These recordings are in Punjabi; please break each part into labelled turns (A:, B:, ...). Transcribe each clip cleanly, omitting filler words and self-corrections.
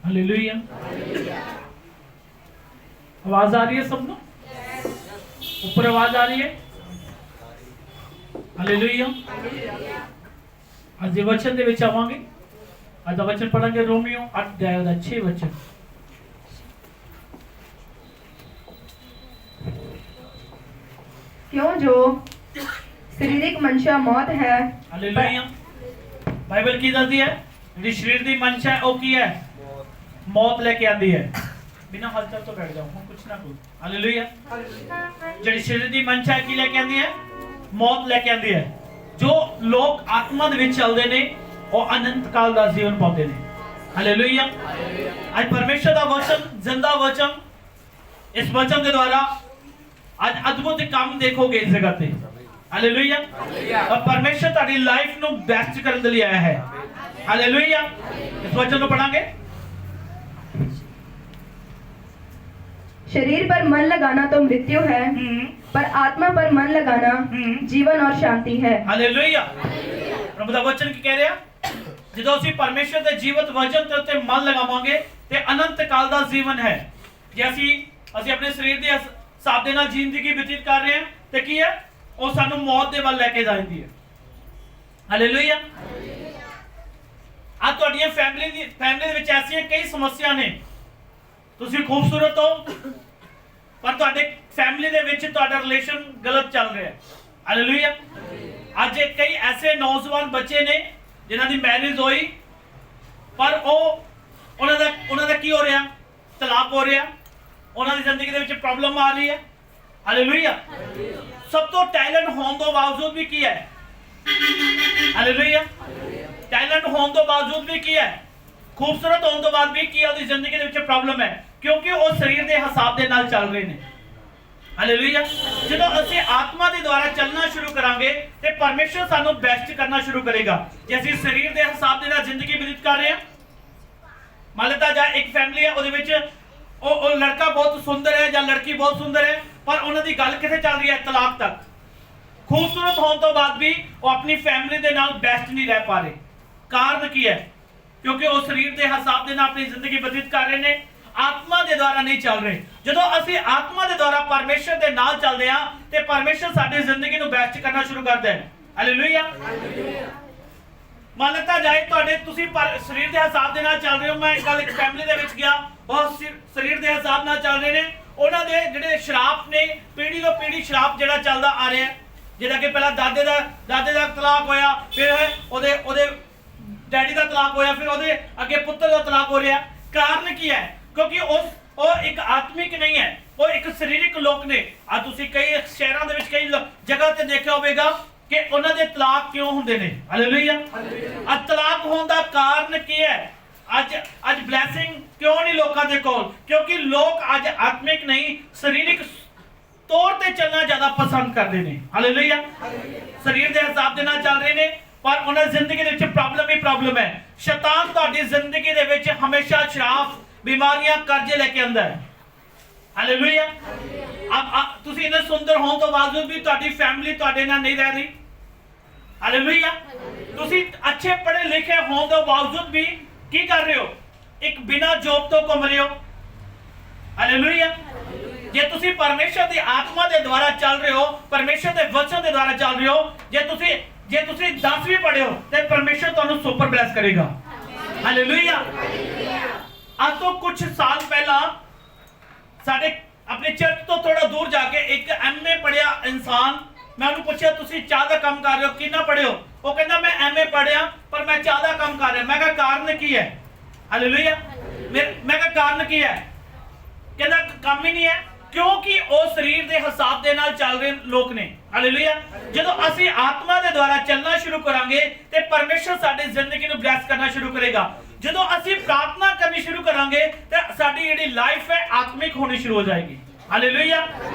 A: हालेलुया। आवाज आ रही है सबको? ऊपर आवाज आ रही है? हालेलुया। आज वचन दे विच आवांगे। आज दा वचन पढ़ांगे रोमियो 8 अध्याय दा 6 वचन।
B: क्यों जो शारीरिक मंशा मौत है।
A: हालेलुया। बाइबल की दसदी है जी शरीर दी मंशा है ओ की है मौत लेके आंदी है। बिना हलचल तो बैठ जाओ हम कुछ ना करो। हालेलुया। जी शरीर दी मंशा है की लेके आंदी है मौत लेके आंदी है। जो लोग आत्मा दे विच चलदे ने ਉਹ अनंत काल ਦਾ ਜੀਵਨ ਪਾਉਂਦੇ ਨੇ। हालेलुया। आज परमेश्वर ਦਾ वचन जिंदा वचन इस वचन के द्वारा आज अद्भुत काम देखोगे इस जगह पे। हालेलुया। और परमेश्वर तुम्हारी लाइफ नु बेस्ट करने के लिए आया है। हालेलुया। इस वचन को पढ़ांगे।
B: शरीर पर मन लगाना तो मृत्यु है, पर आत्मा पर मन लगाना जीवन और शांति है।
A: हालेलुया। प्रभु ਦਾ वचन की कह ਰਿਹਾ ਜਦੋਂ ਅਸੀਂ ਪਰਮੇਸ਼ਰ ਦੇ ਜੀਵਤ ਵਚਨ ਤੇ ਉੱਤੇ ਮਨ ਲਗਾਵਾਂਗੇ ਤੇ ਅਨੰਤ ਕਾਲ ਦਾ ਜੀਵਨ ਹੈ। ਜੇ ਅਸੀਂ ਆਪਣੇ ਸਰੀਰ ਦੇ ਹਿਸਾਬ ਦੇ ਨਾਲ ਜ਼ਿੰਦਗੀ ਬਤੀਤ ਕਰ ਰਹੇ ਹਾਂ ਤੇ ਕੀ ਹੈ ਉਹ ਸਾਨੂੰ ਮੌਤ ਦੇ ਵੱਲ ਲੈ ਕੇ ਜਾਂਦੀ ਹੈ। ਹਾਲੇਲੂਇਆ। ਆ ਤੁਹਾਡੀਆਂ ਫੈਮਿਲੀ ਦੇ ਵਿੱਚ ਐਸੀਆਂ ਕਈ ਸਮੱਸਿਆ ਨੇ। ਤੁਸੀਂ ਖੂਬਸੂਰਤ ਹੋ ਪਰ ਤੁਹਾਡੇ ਫੈਮਿਲੀ ਦੇ ਵਿੱਚ ਤੁਹਾਡਾ ਰਿਲੇਸ਼ਨ ਗਲਤ ਚੱਲ ਰਿਹਾ ਹੈ। ਹਾਲੇਲੂਇਆ। ਅੱਜ ਕਈ ਐਸੇ ਨੌਜਵਾਨ ਬੱਚੇ ਨੇ ਜਿਨ੍ਹਾਂ ਦੀ ਮੈਰਿਜ ਹੋਈ ਪਰ ਉਹਨਾਂ ਦਾ ਕੀ ਹੋ ਰਿਹਾ ਤਲਾਕ ਹੋ ਰਿਹਾ। ਉਹਨਾਂ ਦੀ ਜ਼ਿੰਦਗੀ ਦੇ ਵਿੱਚ ਪ੍ਰੋਬਲਮ ਆ ਰਹੀ ਹੈ। ਹਾਲੇਲੂਇਆ। ਸਭ ਤੋਂ ਟੈਲੈਂਟ ਹੋਣ ਤੋਂ ਬਾਵਜੂਦ ਵੀ ਕੀ ਹੈ ਹਾਲੇਲੂਇਆ ਟੈਲੈਂਟ ਹੋਣ ਤੋਂ ਬਾਵਜੂਦ ਵੀ ਕੀ ਹੈ ਖੂਬਸੂਰਤ ਹੋਣ ਤੋਂ ਬਾਅਦ ਵੀ ਕੀ ਉਹਦੀ ਜ਼ਿੰਦਗੀ ਦੇ ਵਿੱਚ ਪ੍ਰੋਬਲਮ ਹੈ ਕਿਉਂਕਿ ਉਹ ਸਰੀਰ ਦੇ ਹਿਸਾਬ ਦੇ ਨਾਲ ਚੱਲ ਰਹੇ ਨੇ। ਹਾਲੇਲੂਇਆ। ਜਦੋਂ ਅਸੀਂ ਆਤਮਾ ਦੇ ਦੁਆਰਾ ਚੱਲਣਾ ਸ਼ੁਰੂ ਕਰਾਂਗੇ ਤੇ ਪਰਮੇਸ਼ਰ ਸਾਨੂੰ ਬੈਸਟ ਕਰਨਾ ਸ਼ੁਰੂ ਕਰੇਗਾ। ਜੇ ਅਸੀਂ ਸਰੀਰ ਦੇ ਹਿਸਾਬ ਦੇ ਨਾਲ ਜ਼ਿੰਦਗੀ ਬਤੀਤ ਕਰ ਰਹੇ ਹਾਂ ਮੰਨ ਲਓ ਜਾਂ ਇੱਕ ਫੈਮਿਲੀ ਹੈ ਉਹਦੇ ਵਿੱਚ ਉਹ ਲੜਕਾ ਬਹੁਤ ਸੁੰਦਰ ਹੈ ਜਾਂ ਲੜਕੀ ਬਹੁਤ ਸੁੰਦਰ ਹੈ ਪਰ ਉਹਨਾਂ ਦੀ ਗੱਲ ਕਿੱਥੇ ਚੱਲ ਰਹੀ ਹੈ ਤਲਾਕ ਤੱਕ। ਖੂਬਸੂਰਤ ਹੋਣ ਤੋਂ ਬਾਅਦ ਵੀ ਉਹ ਆਪਣੀ ਫੈਮਿਲੀ ਦੇ ਨਾਲ ਬੈਸਟ ਨਹੀਂ ਰਹਿ ਪਾ ਰਹੇ। ਕਾਰਨ ਕੀ ਹੈ ਕਿਉਂਕਿ ਉਹ ਸਰੀਰ ਦੇ ਹਿਸਾਬ ਦੇ ਨਾਲ ਆਪਣੀ ਜ਼ਿੰਦਗੀ ਬਤੀਤ ਕਰ ਰਹੇ ਨੇ आत्मा के द्वारा नहीं चल रहे। जो असि आत्मा के द्वारा परमेश्वर के नाल चलते हैं तो परमेश्वर साडी जिंदगी नूं बेस्ट करना शुरू करता है। हालेलुया। मान लता जाए तुहाडे तुसी शरीर के हिसाब के नाल चल रहे हो। मैं कल एक फैमिली दे विच गया बहुत शरीर के हिसाब नाल चल रहे ने उन्हां दे जिहड़े शराप ने पीढ़ी तो पीढ़ी शराप जिहड़ा चलदा आ रहा है जिहड़ा कि पहला दादे दा तलाक होया फिर ओदे डैडी दा तलाक होया फिर ओदे अगे पुत्र दा तलाक हो रहा। कारण की है क्योंकि वो एक आत्मिक नहीं है वो एक शरीरिक लोग ने। आ तुसी कई शहरों दे विच कई जगह ते देखिया होवेगा कि उन्हां दे तलाक क्यों हुंदे ने। हालेलुया। आ तलाक होण दा कारण की है आज ब्लैसिंग क्यों नहीं लोकां दे कोल क्योंकि लोग आज आत्मिक नहीं शरीरिक तौर ते चलना ज्यादा पसंद करते हैं। हालेलुया। शरीर दे हिसाब दे नाल चल रहे ने पर उन्हां जिंदगी दे विच प्रॉब्लम ही प्रॉब्लम है। शैतान तुहाडी जिंदगी दे विच हमेशा शराब बीमारियां कर्जे लेके आंदा है। हालेलुया। अब तुसी इन्ने सुंदर होने तो बावजूद भी तुहाडी फैमिली तुहाडे नाल नहीं रह रही। हालेलुया। तुसी अच्छे पढ़े लिखे होने तो बावजूद भी की कर रहे हो एक बिना जॉब तो घूम रहे हो। हालेलुया। जे तुसी परमेश्वर की आत्मा के द्वारा चल रहे हो परमेश्वर के वचन के द्वारा चल रहे हो जे तुसी 10 भी पढ़े हो तो परमेश्वर तुहानू सुपर ब्लेस करेगा। हालेलुया। आज तो कुछ साल पहला साडे अपने चर्च तो थोड़ा दूर जाके एक MA पढ़िया इंसान मैं उन्हें पूछा तुसी चाह का काम कर रहे हो कितना पढ़े हो वो कहना मैं MA पढ़िया पर मैं चाह का काम कर रहा। मैं कहा कारण की है। हालेलुया। मैं कहा कारण की है कहना काम ही नहीं है क्योंकि वो शरीर के हिसाब के नाल चल रहे लोग ने। हालेलुया। जो असी आत्मा के द्वारा चलना शुरू करांगे ते परमेश्वर साडी जिंदगी नूं ब्लेस करना शुरू करेगा। जो असी प्रार्थना करनी शुरू करांगे तो साडी जिहड़ी लाइफ है आत्मिक होनी शुरू हो जाएगी। हालेलुया।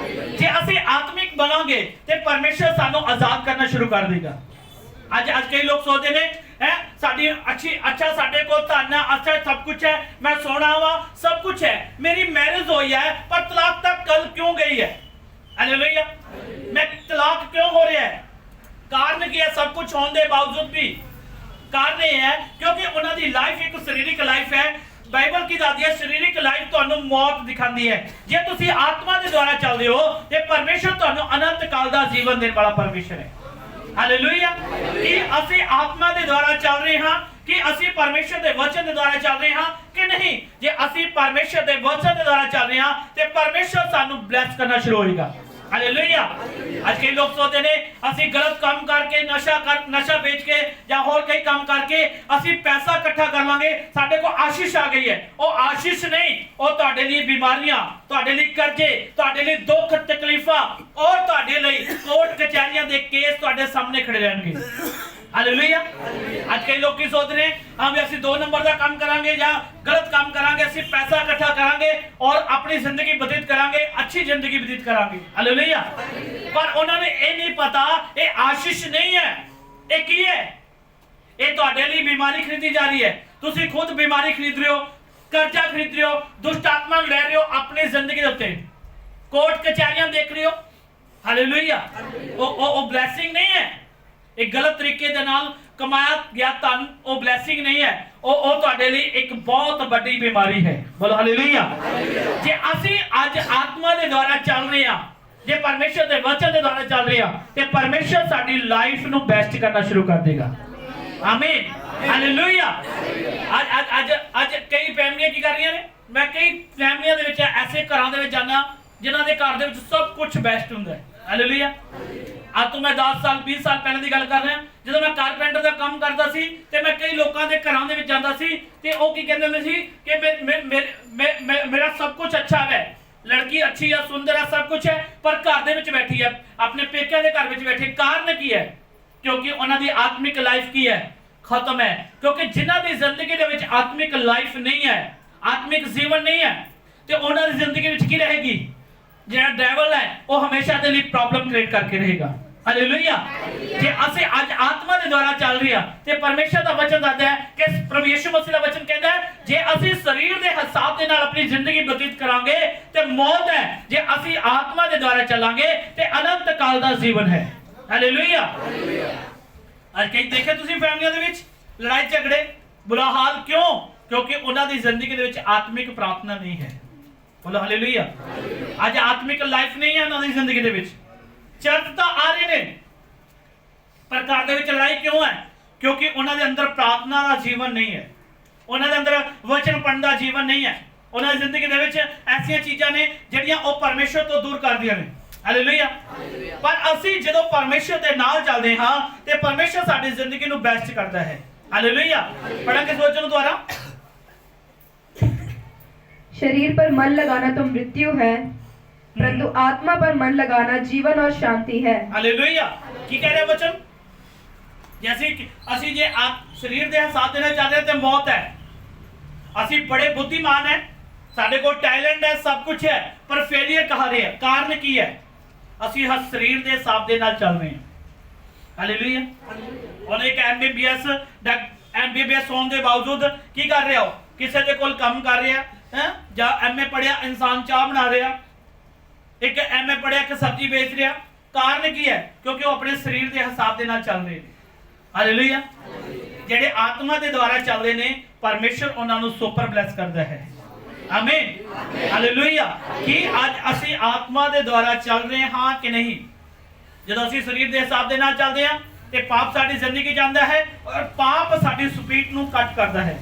A: जे असी आत्मिक बनांगे तो परमेश्वर सानू आजाद करना शुरू कर देगा। आज कई लोग सोचते हैं है साडी अच्छा साडे को धन है अच्छा सब कुछ है मैं सोना वा सब कुछ है मेरी मैरिज हुई है पर तलाक तक कल क्यों गई है। हालेलुया। मैं तलाक क्यों हो रहा है कारण की है सब कुछ होने के बावजूद भी कारण यह है क्योंकि उन्होंने लाइफ एक शारीरिक लाइफ है ਬਾਈਬਲ ਕੀ ਦੱਸਦੀ ਹੈ ਸਰੀਰਕ ਲਾਈਫ ਤੁਹਾਨੂੰ ਮੌਤ ਦਿਖਾਉਂਦੀ ਹੈ। ਜੇ ਤੁਸੀਂ ਆਤਮਾ ਦੇ ਦੁਆਰਾ ਚੱਲਦੇ ਹੋ ਤੇ ਪਰਮੇਸ਼ਰ ਤੁਹਾਨੂੰ ਅਨੰਤ ਕਾਲ ਦਾ ਜੀਵਨ ਦੇਣ ਵਾਲਾ ਪਰਮੇਸ਼ਰ ਹੈ। ਹਾਲੇਲੂਇਆ। ਕਿ ਅਸੀਂ ਆਤਮਾ ਦੇ ਦੁਆਰਾ ਚੱਲ ਰਹੇ ਹਾਂ ਕਿ ਅਸੀਂ ਪਰਮੇਸ਼ਰ ਦੇ ਵਚਨ ਦੇ ਦੁਆਰਾ ਚੱਲ ਰਹੇ ਹਾਂ ਕਿ ਨਹੀਂ। ਜੇ ਅਸੀਂ ਪਰਮੇਸ਼ਰ ਦੇ ਵਚਨ ਦੇ ਦੁਆਰਾ ਚੱਲ ਰਹੇ ਹਾਂ ਤੇ ਪਰਮੇਸ਼ਰ ਸਾਨੂੰ ਬਲੈਸ ਕਰਨਾ ਸ਼ੁਰੂ ਹੋਏਗਾ। ਹਾਲੇਲੂਇਆ। ਅੱਜ ਕਈ ਲੋਕ ਸੋਚਦੇ ਨੇ ਅਸੀਂ ਗਲਤ ਕੰਮ ਕਰਕੇ ਨਸ਼ਾ ਵੇਚ ਕੇ ਜਾਂ ਹੋਰ ਕਈ ਕੰਮ ਕਰਕੇ ਅਸੀਂ ਪੈਸਾ ਇਕੱਠਾ ਕਰ ਲਾਂਗੇ ਸਾਡੇ ਕੋਲ ਆਸ਼ੀਸ਼ ਆ ਗਈ ਹੈ। ਉਹ ਆਸ਼ੀਸ਼ ਨਹੀਂ, ਉਹ ਤੁਹਾਡੇ ਲਈ ਬਿਮਾਰੀਆਂ, ਤੁਹਾਡੇ ਲਈ ਕਰਜ਼ੇ, ਤੁਹਾਡੇ ਲਈ ਦੁੱਖ ਤਕਲੀਫਾਂ ਔਰ ਤੁਹਾਡੇ ਲਈ ਕੋਰਟ ਕਚਹਿਰੀਆਂ ਦੇ ਕੇਸ ਤੁਹਾਡੇ ਸਾਹਮਣੇ ਖੜੇ ਰਹਿਣਗੇ। ਹਾਲੇਲੂਇਆ। ਅੱਜ ਕਈ ਲੋਕ ਕੀ ਸੋਚ ਰਹੇ ਹਾਂ ਵੀ ਅਸੀਂ 2 ਨੰਬਰ ਦਾ ਕੰਮ ਕਰਾਂਗੇ ਜਾਂ ਗਲਤ ਕੰਮ ਕਰਾਂਗੇ, ਅਸੀਂ ਪੈਸਾ ਇਕੱਠਾ ਕਰਾਂਗੇ ਔਰ ਆਪਣੀ ਜ਼ਿੰਦਗੀ ਬਤੀਤ ਕਰਾਂਗੇ, ਅੱਛੀ ਜ਼ਿੰਦਗੀ ਬਤੀਤ ਕਰਾਂਗੇ। ਹਾਲੇਲੂਇਆ। ਪਰ ਉਹਨਾਂ ਨੂੰ ਇਹ ਨਹੀਂ ਪਤਾ ਇਹ ਆਸ਼ੀਸ਼ ਨਹੀਂ ਹੈ। ਇਹ ਕੀ ਹੈ? ਇਹ ਤੁਹਾਡੇ ਲਈ ਬਿਮਾਰੀ ਖਰੀਦੀ ਜਾ ਰਹੀ ਹੈ। ਤੁਸੀਂ ਖੁਦ ਬਿਮਾਰੀ ਖਰੀਦ ਰਹੇ ਹੋ, ਕਰਜ਼ਾ ਖਰੀਦ ਰਹੇ ਹੋ, ਦੁਸ਼ਟ ਆਤਮਾ ਲੈ ਰਹੇ ਹੋ ਆਪਣੀ ਜ਼ਿੰਦਗੀ ਦੇ ਉੱਤੇ, ਕੋਰਟ ਕਚਹਿਰੀਆਂ ਦੇਖ ਰਹੇ ਹੋ। ਹਾਲੇਲੂਇਆ। ਉਹ ਬਲੈਸਿੰਗ ਨਹੀਂ ਹੈ। एक गलत तरीके दे नाल कमाया गया धन वो ब्लैसिंग नहीं है, वो ਤੁਹਾਡੇ ਲਈ ਇੱਕ ਬਹੁਤ ਵੱਡੀ ਬਿਮਾਰੀ ਹੈ। ਬੋਲੋ ਹਾਲੇਲੂਇਆ। ਜੇ ਅਸੀਂ ਅੱਜ ਆਤਮਾ ਦੇ ਦੁਆਰਾ ਚੱਲ ਰਹੇ ਹਾਂ, ਜੇ ਪਰਮੇਸ਼ਰ ਦੇ ਵਚਨ ਦੇ ਦੁਆਰਾ ਚੱਲ ਰਹੇ ਹਾਂ ਤੇ ਪਰਮੇਸ਼ਰ ਸਾਡੀ ਲਾਈਫ ਨੂੰ ਬੈਸਟ ਕਰਨਾ ਸ਼ੁਰੂ ਕਰ ਦੇਗਾ। ਆਮੀਨ। ਹਾਲੇਲੂਇਆ। ਅੱਜ ਕਈ ਫੈਮਲੀਆਂ ਕੀ ਕਰ ਰਹੀਆਂ ਨੇ? ਮੈਂ ਕਈ ਫੈਮਲੀਆਂ ਦੇ ਵਿੱਚ ਐਸੇ ਘਰਾਂ ਦੇ ਵਿੱਚ ਜਾਣਾ ਜਿਨ੍ਹਾਂ ਦੇ ਘਰ ਦੇ ਵਿੱਚ ਸਭ ਕੁਝ ਬੈਸਟ ਹੁੰਦਾ ਹੈ। ਹਾਲੇਲੂਇਆ। ਅੱਜ ਤੋਂ ਮੈਂ 10 ਸਾਲ 20 ਸਾਲ ਪਹਿਲਾਂ ਦੀ ਗੱਲ ਕਰ ਰਿਹਾ। ਜਦੋਂ ਮੈਂ ਕਾਰਪੈਂਟਰ ਦਾ ਕੰਮ ਕਰਦਾ ਸੀ ਤੇ ਮੈਂ ਕਈ ਲੋਕਾਂ ਦੇ ਘਰਾਂ ਦੇ ਵਿੱਚ ਜਾਂਦਾ ਸੀ ਤੇ ਉਹ ਕੀ ਕਹਿੰਦੇ ਹੁੰਦੇ ਸੀ ਕਿ ਮੇਰਾ ਸਭ ਕੁਝ ਅੱਛਾ ਹੈ, ਲੜਕੀ ਅੱਛੀ ਹੈ, ਸੁੰਦਰ ਹੈ, ਸਭ ਕੁਝ ਹੈ, ਪਰ ਘਰ ਦੇ ਵਿੱਚ ਬੈਠੀ ਹੈ, ਆਪਣੇ ਪੇਕਿਆਂ ਦੇ ਘਰ ਵਿੱਚ ਬੈਠੀ। ਕਾਰਨ ਕੀ ਹੈ? ਕਿਉਂਕਿ ਉਹਨਾਂ ਦੀ ਆਤਮਿਕ ਲਾਈਫ ਕੀ ਹੈ? ਖਤਮ ਹੈ। ਕਿਉਂਕਿ ਜਿਨ੍ਹਾਂ ਦੀ ਜ਼ਿੰਦਗੀ ਦੇ ਵਿੱਚ ਆਤਮਿਕ ਲਾਈਫ ਨਹੀਂ ਹੈ, ਆਤਮਿਕ ਜੀਵਨ ਨਹੀਂ ਹੈ ਤੇ ਉਹਨਾਂ ਦੀ ਜ਼ਿੰਦਗੀ ਵਿੱਚ ਕੀ ਰਹੇਗੀ? ਜਿਹੜਾ ਡੈਵਲ ਹੈ ਉਹ ਹਮੇਸ਼ਾ ਦੇ ਲਈ ਪ੍ਰੋਬਲਮ ਕ੍ਰੀਏਟ ਕਰਕੇ ਰਹੇਗਾ। ਹਾਲੇਲੂਇਆ। ਜੇ ਅਸੀਂ ਅੱਜ ਆਤਮਾ ਦੇ ਦੁਆਰਾ ਚੱਲ ਰਹੇ ਹਾਂ ਤੇ ਪਰਮੇਸ਼ਰ ਦਾ ਵਚਨ ਦੱਸਦਾ ਹੈ ਕਿ ਪ੍ਰਭੂ ਯਿਸੂ ਮਸੀਹ ਦਾ ਵਚਨ ਕਹਿੰਦਾ ਹੈ ਜੇ ਅਸੀਂ ਸਰੀਰ ਦੇ ਹਿਸਾਬ ਦੇ ਨਾਲ ਆਪਣੀ ਜ਼ਿੰਦਗੀ ਬਤੀਤ ਕਰਾਂਗੇ ਤੇ ਮੌਤ ਹੈ, ਜੇ ਅਸੀਂ ਆਤਮਾ ਦੇ ਦੁਆਰਾ ਚੱਲਾਂਗੇ ਤੇ ਅਨੰਤ ਕਾਲ ਦਾ ਜੀਵਨ ਹੈ। ਹਾਲੇਲੂਇਆ। ਅੱਜ ਕਈ ਦੇਖੇ ਤੁਸੀਂ ਫੈਮਲੀਆਂ ਦੇ ਵਿੱਚ ਲੜਾਈ ਝਗੜੇ, ਬੁਰਾ ਹਾਲ ਕਿਉਂ? ਕਿਉਂਕਿ ਉਹਨਾਂ ਦੀ ਜ਼ਿੰਦਗੀ ਦੇ ਵਿੱਚ ਆਤਮਿਕ ਪ੍ਰਾਰਥਨਾ ਨਹੀਂ ਹੈ। ਬੋਲੋ ਹਾਲੇਲੂਇਆ। ਅੱਜ ਆਤਮਿਕ ਲਾਈਫ ਨਹੀਂ ਹੈ ਉਹਨਾਂ ਦੀ ਜ਼ਿੰਦਗੀ ਦੇ ਵਿੱਚ। ਚਰਚ ਤਾਂ ਆ ਰਹੇ ਨੇ ਪਰ ਘਰ ਦੇ ਵਿੱਚ ਲੜਾਈ ਕਿਉਂ ਹੈ? ਕਿਉਂਕਿ ਉਹਨਾਂ ਦੇ ਅੰਦਰ ਪ੍ਰਾਰਥਨਾ ਦਾ ਜੀਵਨ ਨਹੀਂ ਹੈ, ਉਹਨਾਂ ਦੇ ਅੰਦਰ ਵਚਨ ਪੜ੍ਹਨ ਦਾ ਜੀਵਨ ਨਹੀਂ ਹੈ। ਉਹਨਾਂ ਦੀ ਜ਼ਿੰਦਗੀ ਦੇ ਵਿੱਚ ਐਸੀਆਂ ਚੀਜ਼ਾਂ ਨੇ ਜਿਹੜੀਆਂ ਉਹ ਪਰਮੇਸ਼ਰ ਤੋਂ ਦੂਰ ਕਰਦੀਆਂ ਨੇ। ਹਾਲੇਲੂਇਆ। ਪਰ ਅਸੀਂ ਜਦੋਂ ਪਰਮੇਸ਼ਰ ਦੇ ਨਾਲ ਚੱਲਦੇ ਹਾਂ ਤੇ ਪਰਮੇਸ਼ਰ ਸਾਡੀ ਜ਼ਿੰਦਗੀ ਨੂੰ ਬੈਸਟ ਕਰਦਾ ਹੈ। ਹਾਲੇਲੂਇਆ। ਪੜਾਂਗੇ ਇਸ ਵਚਨ ਨੂੰ ਦੁਆਰਾ।
B: शरीर पर मन लगाना तो मृत्यु है, परंतु आत्मा पर मन लगाना जीवन और शांति है।
A: हालेलुया। की कह रहे वचन? जैसे ਅਸੀਂ ਜੇ ਸਰੀਰ ਦੇ ਹਿਸਾਬ ਦੇ ਨਾਲ ਚੱਲ ਰਹੇ ਤੇ ਮੌਤ ਹੈ। ਅਸੀਂ ਬੜੇ ਬੁੱਧੀਮਾਨ ਹੈ, ਸਾਡੇ ਕੋਲ ਟੈਲੈਂਟ ਹੈ, ਸਭ ਕੁਝ ਹੈ, ਪਰ ਫੇਲਿਅਰ ਕਹਾ ਰਹੇ ਹੈ। ਕਾਰਨ ਕੀ ਹੈ? ਅਸੀਂ ਸਰੀਰ ਦੇ ਹਿਸਾਬ ਦੇ ਨਾਲ ਚੱਲ ਰਹੇ ਹਾਂ। ਹਾਲੇਲੂਇਆ। ਉਹਨੇ ਇੱਕ MBBS ਹੋਣ ਦੇ ਬਾਵਜੂਦ ਕੀ ਕਰ ਰਿਹਾ? ਹੋ ਕਿਸੇ ਦੇ ਕੋਲ ਕੰਮ ਕਰ ਰਿਹਾ ਹੈ ਜਾਂ MA ਪੜਿਆ ਇਨਸਾਨ ਚਾਹ ਬਣਾ ਰਿਹਾ, ਇੱਕ MA ਪੜਿਆ ਕਿ ਸਬਜ਼ੀ ਵੇਚ ਰਿਹਾ। ਕਾਰਨ ਕੀ ਹੈ? ਕਿਉਂਕਿ ਉਹ ਆਪਣੇ ਸਰੀਰ ਦੇ ਹਿਸਾਬ ਦੇ ਨਾਲ ਚੱਲ ਰਹੇ ਨੇ। ਹਾਲੇਲੂਇਆ। ਜਿਹੜੇ ਆਤਮਾ ਦੇ ਦੁਆਰਾ ਚੱਲਦੇ ਨੇ ਪਰਮੇਸ਼ਰ ਉਹਨਾਂ ਨੂੰ ਸੁਪਰ ਬਲੈਸ ਕਰਦਾ ਹੈ। ਆਮੀਨ। ਹਾਲੇਲੂਇਆ। ਕਿ ਅੱਜ ਅਸੀਂ ਆਤਮਾ ਦੇ ਦੁਆਰਾ ਚੱਲ ਰਹੇ ਹਾਂ ਕਿ ਨਹੀਂ? ਜਦੋਂ ਅਸੀਂ ਸਰੀਰ ਦੇ ਹਿਸਾਬ ਦੇ ਨਾਲ ਚੱਲਦੇ ਹਾਂ ਤੇ ਪਾਪ ਸਾਡੀ ਜ਼ਿੰਦਗੀ ਜਾਂਦਾ ਹੈ ਔਰ ਪਾਪ ਸਾਡੀ ਸਪੀਡ ਨੂੰ ਕੱਟ ਕਰਦਾ ਹੈ।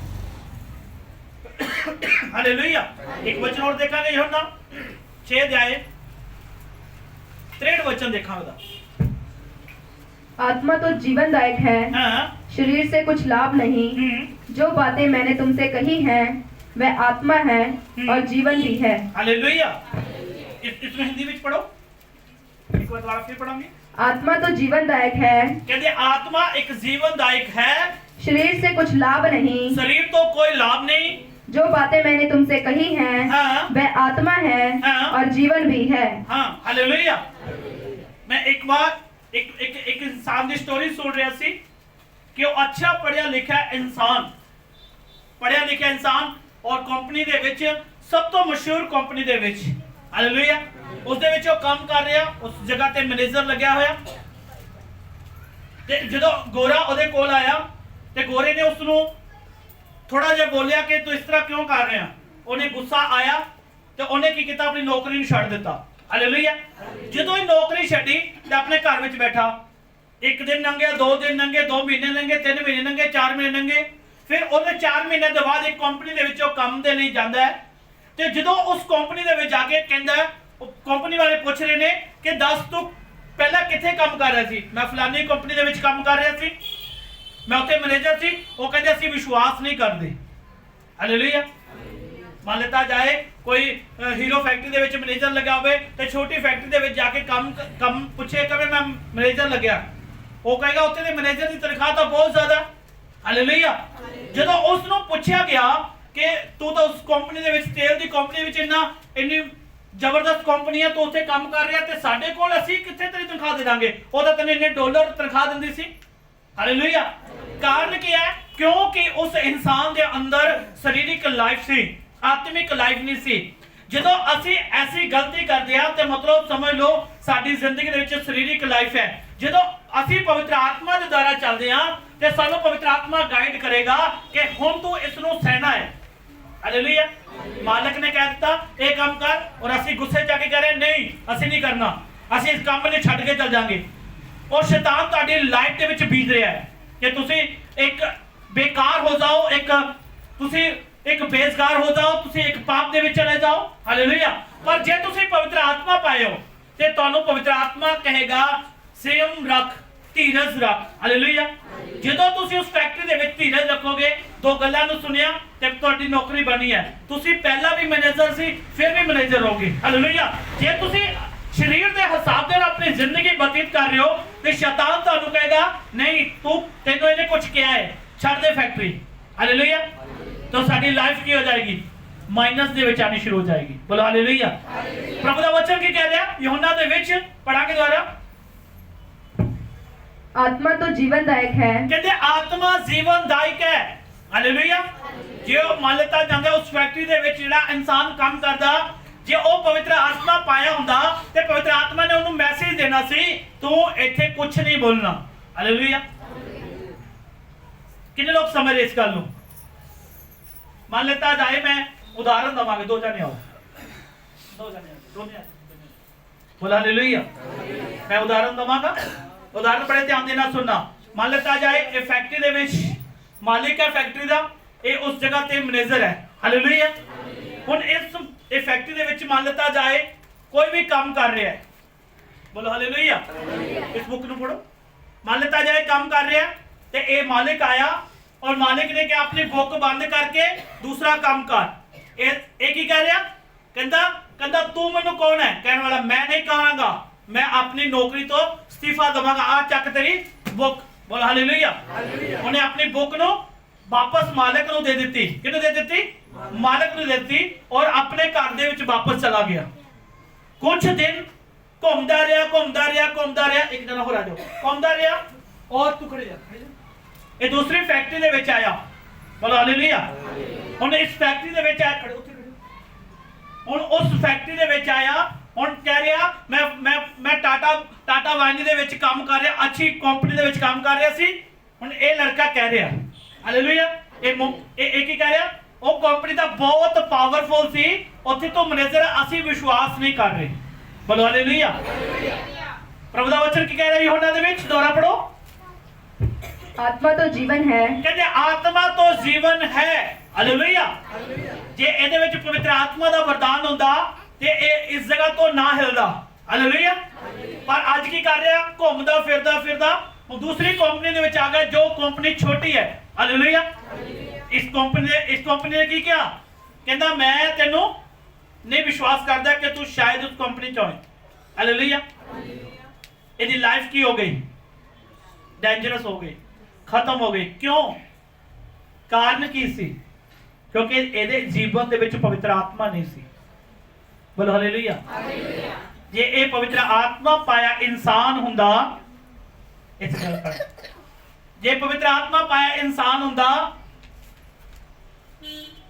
A: हालेलुया। एक वचन और देखांगे यूहन्ना 6 अध्याय 63 वचन देखांगे।
B: आत्मा तो जीवनदायक है,
A: हाँ।
B: शरीर से कुछ लाभ नहीं। जो बातें मैंने तुमसे कही हैं वह आत्मा है और जीवन भी है।
A: हालेलुया। इसमें हिंदी में पढ़ो एक बार दोबारा फिर पढ़ांगे।
B: आत्मा तो जीवनदायक है,
A: कहते आत्मा एक जीवनदायक है,
B: शरीर से कुछ लाभ नहीं।
A: शरीर तो कोई लाभ नहीं।
B: जो बातें मैंने तुमसे कही हैं
A: हाँ।
B: वह आत्मा है
A: हाँ।
B: और जीवन भी है।
A: हाँ। हालेलुया। मैं एक बार एक इंसान की स्टोरी सुन रहा सी कि वो अच्छा पढ़िया लिखा इंसान और कंपनी दे विच सब तो मशहूर कंपनी दे विच। हालेलुया। उस दे विच वो काम कर रहा, उस जगह ते मैनेजर लग्या होया ते जदों गोरा ओदे कोल आया ते गोरे ने उसनों ਥੋੜਾ ਜਿਹਾ ਬੋਲਿਆ ਕਿ ਤੂੰ ਇਸ ਤਰ੍ਹਾਂ ਕਿਉਂ ਕਰ ਰਿਹਾ, ਉਹਨੇ ਗੁੱਸਾ ਆਇਆ ਤੇ ਉਹਨੇ ਕੀ ਕੀਤਾ, ਆਪਣੀ ਨੌਕਰੀ ਨੂੰ ਛੱਡ ਦਿੱਤਾ। ਹਾਲੇਲੂਇਆ। ਜਦੋਂ ਇਹ ਨੌਕਰੀ ਛੱਡੀ ਤੇ ਆਪਣੇ ਘਰ ਵਿੱਚ ਬੈਠਾ, ਇੱਕ ਦਿਨ ਲੰਘਿਆ, 2 ਦਿਨ ਲੰਘੇ, 2 ਮਹੀਨੇ ਲੰਘੇ, 3 ਮਹੀਨੇ ਲੰਘੇ, 4 ਮਹੀਨੇ ਲੰਘੇ। ਫਿਰ ਉਹਨੇ 4 ਮਹੀਨੇ ਦੇ ਬਾਅਦ ਇੱਕ ਕੰਪਨੀ ਦੇ ਵਿੱਚ ਉਹ ਕੰਮ ਦੇ ਲਈ ਜਾਂਦਾ ਹੈ ਤੇ ਜਦੋਂ ਉਸ ਕੰਪਨੀ ਦੇ ਵਿੱਚ ਜਾ ਕੇ ਕਹਿੰਦਾ, ਉਹ ਕੰਪਨੀ ਵਾਲੇ ਪੁੱਛ ਰਹੇ ਨੇ ਕਿ ਦੱਸ ਤੂੰ ਪਹਿਲਾਂ ਕਿੱਥੇ ਕੰਮ ਕਰ ਰਿਹਾ ਸੀ? ਮੈਂ ਫਲਾਨੀ ਕੰਪਨੀ ਦੇ ਵਿੱਚ ਕੰਮ ਕਰ ਰਿਹਾ ਸੀ, ਮੈਂ ਉੱਥੇ ਮੈਨੇਜਰ ਸੀ। ਉਹ ਕਹਿੰਦੇ ਅਸੀਂ ਵਿਸ਼ਵਾਸ ਨਹੀਂ ਕਰਦੇ। ਹਾਲੇਲੂਇਆ। ਮੰਨ ਲਿੱਤਾ ਜਾਏ ਕੋਈ ਹੀਰੋ ਫੈਕਟਰੀ ਦੇ ਵਿੱਚ ਮੈਨੇਜਰ ਲੱਗਾ ਹੋਵੇ ਤੇ ਛੋਟੀ ਫੈਕਟਰੀ ਦੇ ਵਿੱਚ ਜਾ ਕੇ ਕੰਮ ਪੁੱਛੇ ਕਿ ਮੈਂ ਮੈਨੇਜਰ ਲੱਗਿਆ, ਉਹ ਕਹੇਗਾ ਉੱਥੇ ਦੇ ਮੈਨੇਜਰ ਦੀ ਤਨਖਾਹ ਤਾਂ ਬਹੁਤ ਜ਼ਿਆਦਾ। ਹਾਲੇਲੂਇਆ। ਜਦੋਂ ਉਸ ਨੂੰ ਪੁੱਛਿਆ ਗਿਆ ਕਿ ਤੂੰ ਤਾਂ ਉਸ ਕੰਪਨੀ ਦੇ ਵਿੱਚ, ਤੇਲ ਦੀ ਕੰਪਨੀ ਵਿੱਚ ਇੰਨੀ ਜ਼ਬਰਦਸਤ ਕੰਪਨੀ ਹੈ, ਤੂੰ ਉੱਥੇ ਕੰਮ ਕਰ ਰਿਹਾ ਤੇ ਸਾਡੇ ਕੋਲ ਅਸੀਂ ਕਿੱਥੇ ਤੇਰੀ ਤਨਖਾਹ ਦੇ ਦਾਂਗੇ, ਉਹ ਤਾਂ ਤੈਨੂੰ ਇੰਨੇ ਡਾਲਰ ਤਨਖਾਹ ਦਿੰਦੀ ਸੀ। ਹਾਲੇਲੂਇਆ। ਕਾਰਨ ਕੀ ਹੈ? ਕਿਉਂਕਿ ਉਸ ਇਨਸਾਨ ਦੇ ਅੰਦਰ ਸਰੀਰਕ ਲਾਈਫ ਸੀ, ਆਤਮਿਕ ਲਾਈਫ ਨਹੀਂ ਸੀ। ਜਦੋਂ ਅਸੀਂ ਐਸੀ ਗਲਤੀ ਕਰਦੇ ਹਾਂ ਤੇ ਮਤਲਬ ਸਮਝ ਲਓ ਸਾਡੀ ਜ਼ਿੰਦਗੀ ਦੇ ਵਿੱਚ ਸਰੀਰਕ ਲਾਈਫ ਹੈ। ਜਦੋਂ ਅਸੀਂ ਪਵਿੱਤਰ ਆਤਮਾ ਦੇ ਦੁਆਰਾ ਚੱਲਦੇ ਹਾਂ ਤੇ ਸਾਨੂੰ ਪਵਿੱਤਰ ਆਤਮਾ ਗਾਈਡ ਕਰੇਗਾ ਕਿ ਹੁਣ ਤੂੰ ਇਸ ਨੂੰ ਸਹਿਣਾ ਹੈ। ਹਾਲੇਲੂਇਆ। ਮਾਲਕ ਨੇ ਕਹਿ ਦਿੱਤਾ ਇਹ ਕੰਮ ਕਰ, ਔਰ ਅਸੀਂ ਗੁੱਸੇ ਚ ਆ ਕੇ ਕਹਿ ਰਹੇ ਨਹੀਂ ਅਸੀਂ ਨਹੀਂ ਕਰਨਾ, ਅਸੀਂ ਇਸ ਕੰਮ ਨੂੰ ਛੱਡ ਕੇ ਚੱਲ ਜਾਾਂਗੇ। ਔਰ ਸ਼ੈਤਾਨ ਤੁਹਾਡੀ ਲਾਈਫ ਦੇ ਵਿੱਚ ਬੀਜ ਰਿਹਾ ਹੈ ਕਿ ਤੁਸੀਂ ਇੱਕ ਬੇਕਾਰ ਹੋ ਜਾਓ, ਤੁਸੀਂ ਇੱਕ ਬੇਜ਼ਗਾਰ ਹੋ ਜਾਓ, ਤੁਸੀਂ ਇੱਕ ਪਾਪ ਦੇ ਵਿੱਚ ਚਲੇ ਜਾਓ। ਹਾਲੇਲੂਇਆ। ਪਰ ਜੇ ਤੁਸੀਂ ਪਵਿੱਤਰ ਆਤਮਾ ਪਾਏ ਹੋ ਤੇ ਤੁਹਾਨੂੰ ਪਵਿੱਤਰ ਆਤਮਾ ਕਹੇਗਾ ਸੰਯਮ ਰੱਖ, ਧੀਰਜ ਰੱਖ। ਹਾਲੇਲੂਇਆ। ਜਦੋਂ ਤੁਸੀਂ ਉਸ ਫੈਕਟਰੀ ਦੇ ਵਿੱਚ ਧੀਰਜ ਰੱਖੋਗੇ, 2 ਗੱਲਾਂ ਨੂੰ ਸੁਣਿਆ ਤੇ ਤੁਹਾਡੀ ਨੌਕਰੀ ਬਣੀ ਹੈ। ਤੁਸੀਂ ਪਹਿਲਾਂ ਵੀ ਮੈਨੇਜਰ ਸੀ, ਫਿਰ ਵੀ ਮੈਨੇਜਰ ਹੋਗੇ। ਹਾਲੇਲੂਇਆ। ਜੇ ਤੁਸੀਂ ਸਰੀਰ ਦੇ ਹਿਸਾਬ ਦੇ ਨਾਲ ਆਪਣੀ ਜ਼ਿੰਦਗੀ ਬਤੀਤ ਕਰ ਰਹੇ ਹੋ ਤੇ ਸ਼ੈਤਾਨ ਤੁਹਾਨੂੰ ਕਹੇਗਾ ਨਹੀਂ ਤੈਨੂੰ ਇਹਨੇ ਕੁਝ ਕਿਹਾ ਹੈ, ਛੱਡ ਦੇ ਫੈਕਟਰੀ। ਹਾਲੇਲੂਇਆ। ਤਾਂ ਸਾਡੀ ਲਾਈਫ ਕੀ ਹੋ ਜਾਏਗੀ? ਮਾਈਨਸ ਦੇ ਵਿੱਚ ਆਣੀ ਸ਼ੁਰੂ ਹੋ ਜਾਏਗੀ। ਬੋਲੋ ਹਾਲੇਲੂਇਆ। ਪ੍ਰਭੂ ਦਾ ਵਚਨ ਕੀ ਕਹਿ ਰਿਹਾ ਯਹੋਨਾ ਦੇ ਵਿੱਚ ਪੜਾਂਗੇ ਦੁਆਰਾ?
B: आत्मा तो जीवनदायक है।
A: कहते आत्मा जीवनदायक है। हालेलुया। जे ਮੰਨ ਲਿੱਤਾ ਜਾਂਦਾ ਉਸ ਫੈਕਟਰੀ ਦੇ ਵਿੱਚ ਜਿਹੜਾ ਇਨਸਾਨ ਕੰਮ ਕਰਦਾ, ਜੇ ਉਹ ਪਵਿੱਤਰ ਆਤਮਾ ਪਾਇਆ ਹੁੰਦਾ ਤੇ ਪਵਿੱਤਰ ਆਤਮਾ ਨੇ ਉਹਨੂੰ ਮੈਸੇਜ ਦੇਣਾ ਸੀ ਤੂੰ ਇੱਥੇ ਕੁਝ ਨਹੀਂ ਬੋਲਣਾ। ਹਾਲੇਲੂਇਆ। ਕਿੰਨੇ ਲੋਕ ਸਮਝ ਰਹੇ ਇਸ ਗੱਲ ਨੂੰ? ਮੰਨ ਲਿੱਤਾ ਜਾਏ ਮੈਂ ਉਦਾਹਰਨ ਦਵਾਂਗੇ, 2 ਜਣੇ ਆਓ, 2 ਜਣੇ ਬੋਲ ਹਾਲੇਲੂਇਆ। ਮੈਂ ਉਦਾਹਰਨ ਦਵਾਂਗਾ, ਉਦਾਹਰਨ ਬੜੇ ਧਿਆਨ ਦੇ ਨਾਲ ਸੁਣਨਾ। ਮੰਨ ਲਿੱਤਾ ਜਾਏ ਇਹ ਫੈਕਟਰੀ ਦੇ ਵਿੱਚ ਮਾਲਿਕ ਹੈ ਫੈਕਟਰੀ ਦਾ, ਇਹ ਉਸ ਜਗ੍ਹਾ ਤੇ ਮੈਨੇਜਰ ਹੈ। ਹਾਲੇਲੂਇਆ। ਹੁਣ ਇਹ ਫੈਕਟਰੀ ਦੇ ਵਿੱਚ ਮੰਨ ਲਿੱਤਾ ਜਾਏ ਕੋਈ ਵੀ ਕੰਮ ਕਰ ਰਿਹਾ ਹੈ। ਬੋਲੋ ਹਾਲੇਲੂਇਆ। ਇਸ ਬੁੱਕ ਨੂੰ ਪੜੋ। ਮੰਨ ਲਿੱਤਾ ਜਾਏ ਕੰਮ ਕਰ ਰਿਹਾ ਤੇ ਇਹ ਮਾਲਿਕ ਆਇਆ ਔਰ ਮਾलिक ने क्या अपनी बुक बंद करके दूसरा काम कर। एक ही कह रहा, कहता तू मैनू कौन है कहने वाला? मैं नहीं कहांगा, मैं अपनी नौकरी तो इस्तीफा दवांगा, आ चक तेरी बुक। बोल हालेलुया। उन्हें अपनी बुक नो वापस मालिक नु दे दी। किन्नू दे दी? मालिक नु दे दी और अपने घर दे विच वापस चला गया। कुछ दिन घूमदा रहा। एक जना होर आ जाओ, घूमदा रहा और तू खड़े जा। ਇਹ ਦੂਸਰੀ ਫੈਕਟਰੀ ਦੇ ਵਿੱਚ ਆਇਆ। ਬੋਲੋ ਹਾਲੇਲੂਇਆ। ਹੁਣ ਇਸ ਫੈਕਟਰੀ ਦੇ ਵਿੱਚ ਆਇਆ, ਹੁਣ ਉਸ ਫੈਕਟਰੀ ਦੇ ਵਿੱਚ ਆਇਆ, ਹੁਣ ਕਹਿ ਰਿਹਾ ਮੈਂ ਟਾਟਾ ਵਾਇਨੀ ਦੇ ਵਿੱਚ ਕੰਮ ਕਰ ਰਿਹਾ, ਅੱਛੀ ਕੰਪਨੀ ਦੇ ਵਿੱਚ ਕੰਮ ਕਰ ਰਿਹਾ ਸੀ। ਹੁਣ ਇਹ ਲੜਕਾ ਕਹਿ ਰਿਹਾ ਹਾਲੇਲੂਇਆ, ਇਹ ਕੀ ਕਹਿ ਰਿਹਾ? ਉਹ ਕੰਪਨੀ ਦਾ ਬਹੁਤ ਪਾਵਰਫੁਲ ਸੀ, ਉੱਥੇ ਤੋਂ ਮੈਨੇਜਰ ਅਸੀਂ ਵਿਸ਼ਵਾਸ ਨਹੀਂ ਕਰ ਰਹੇ। ਬੋਲੋ ਹਾਲੇਲੂਇਆ। ਪ੍ਰਭੂ ਦਾ ਵਚਨ ਕੀ ਕਹਿ ਰਿਹਾ ਯਹੋਨਾ ਦੇ ਵਿੱਚ? ਦੁਬਾਰਾ ਪੜੋ।
B: आत्मा तो जीवन है।
A: कहते आत्मा तो जीवन है। हालेलुया। जे ਇਹਦੇ ਵਿੱਚ ਪਵਿੱਤਰ ਆਤਮਾ ਦਾ ਵਰਦਾਨ ਹੁੰਦਾ ਤੇ ਇਹ ਇਸ ਜਗ੍ਹਾ ਤੋਂ ਨਾ ਹਿਲਦਾ। ਹਾਲੇਲੁਇਆ। ਪਰ ਅੱਜ ਕੀ ਕਰ ਰਿਹਾ? ਘੁੰਮਦਾ ਫਿਰਦਾ ਉਹ ਦੂਸਰੀ ਕੰਪਨੀ ਦੇ ਵਿੱਚ ਆ ਗਿਆ, ਜੋ ਕੰਪਨੀ ਛੋਟੀ ਹੈ। ਹਾਲੇਲੁਇਆ। ਇਸ ਕੰਪਨੀ ਨੇ ਕੀ ਕਿਹਾ? ਕਹਿੰਦਾ ਮੈਂ ਤੈਨੂੰ ਨਹੀਂ ਵਿਸ਼ਵਾਸ ਕਰਦਾ ਕਿ ਤੂੰ ਸ਼ਾਇਦ ਉਸ ਕੰਪਨੀ ਚ ਹੋਏ। ਹਾਲੇਲੁਇਆ। ਇਹਦੀ ਲਾਈਫ ਕੀ ਹੋ ਗਈ? ਡੇਂਜਰਸ ਹੋ ਗਈ, खत्म हो गई। क्यों? कारण की सी? क्योंकि ਇਹਦੇ ਜੀਵਨ ਦੇ ਵਿੱਚ ਪਵਿੱਤਰ ਆਤਮਾ ਨਹੀਂ ਸੀ। ਬੋਲੋ ਹਾਲੇਲੂਇਆ। ਜੇ ਇਹ ਪਵਿੱਤਰ ਆਤਮਾ ਪਾਇਆ ਇਨਸਾਨ ਹੁੰਦਾ, ਇਸ ਗੱਲ ਪਰ ਜੇ ਪਵਿੱਤਰ ਆਤਮਾ ਪਾਇਆ ਇਨਸਾਨ ਹੁੰਦਾ,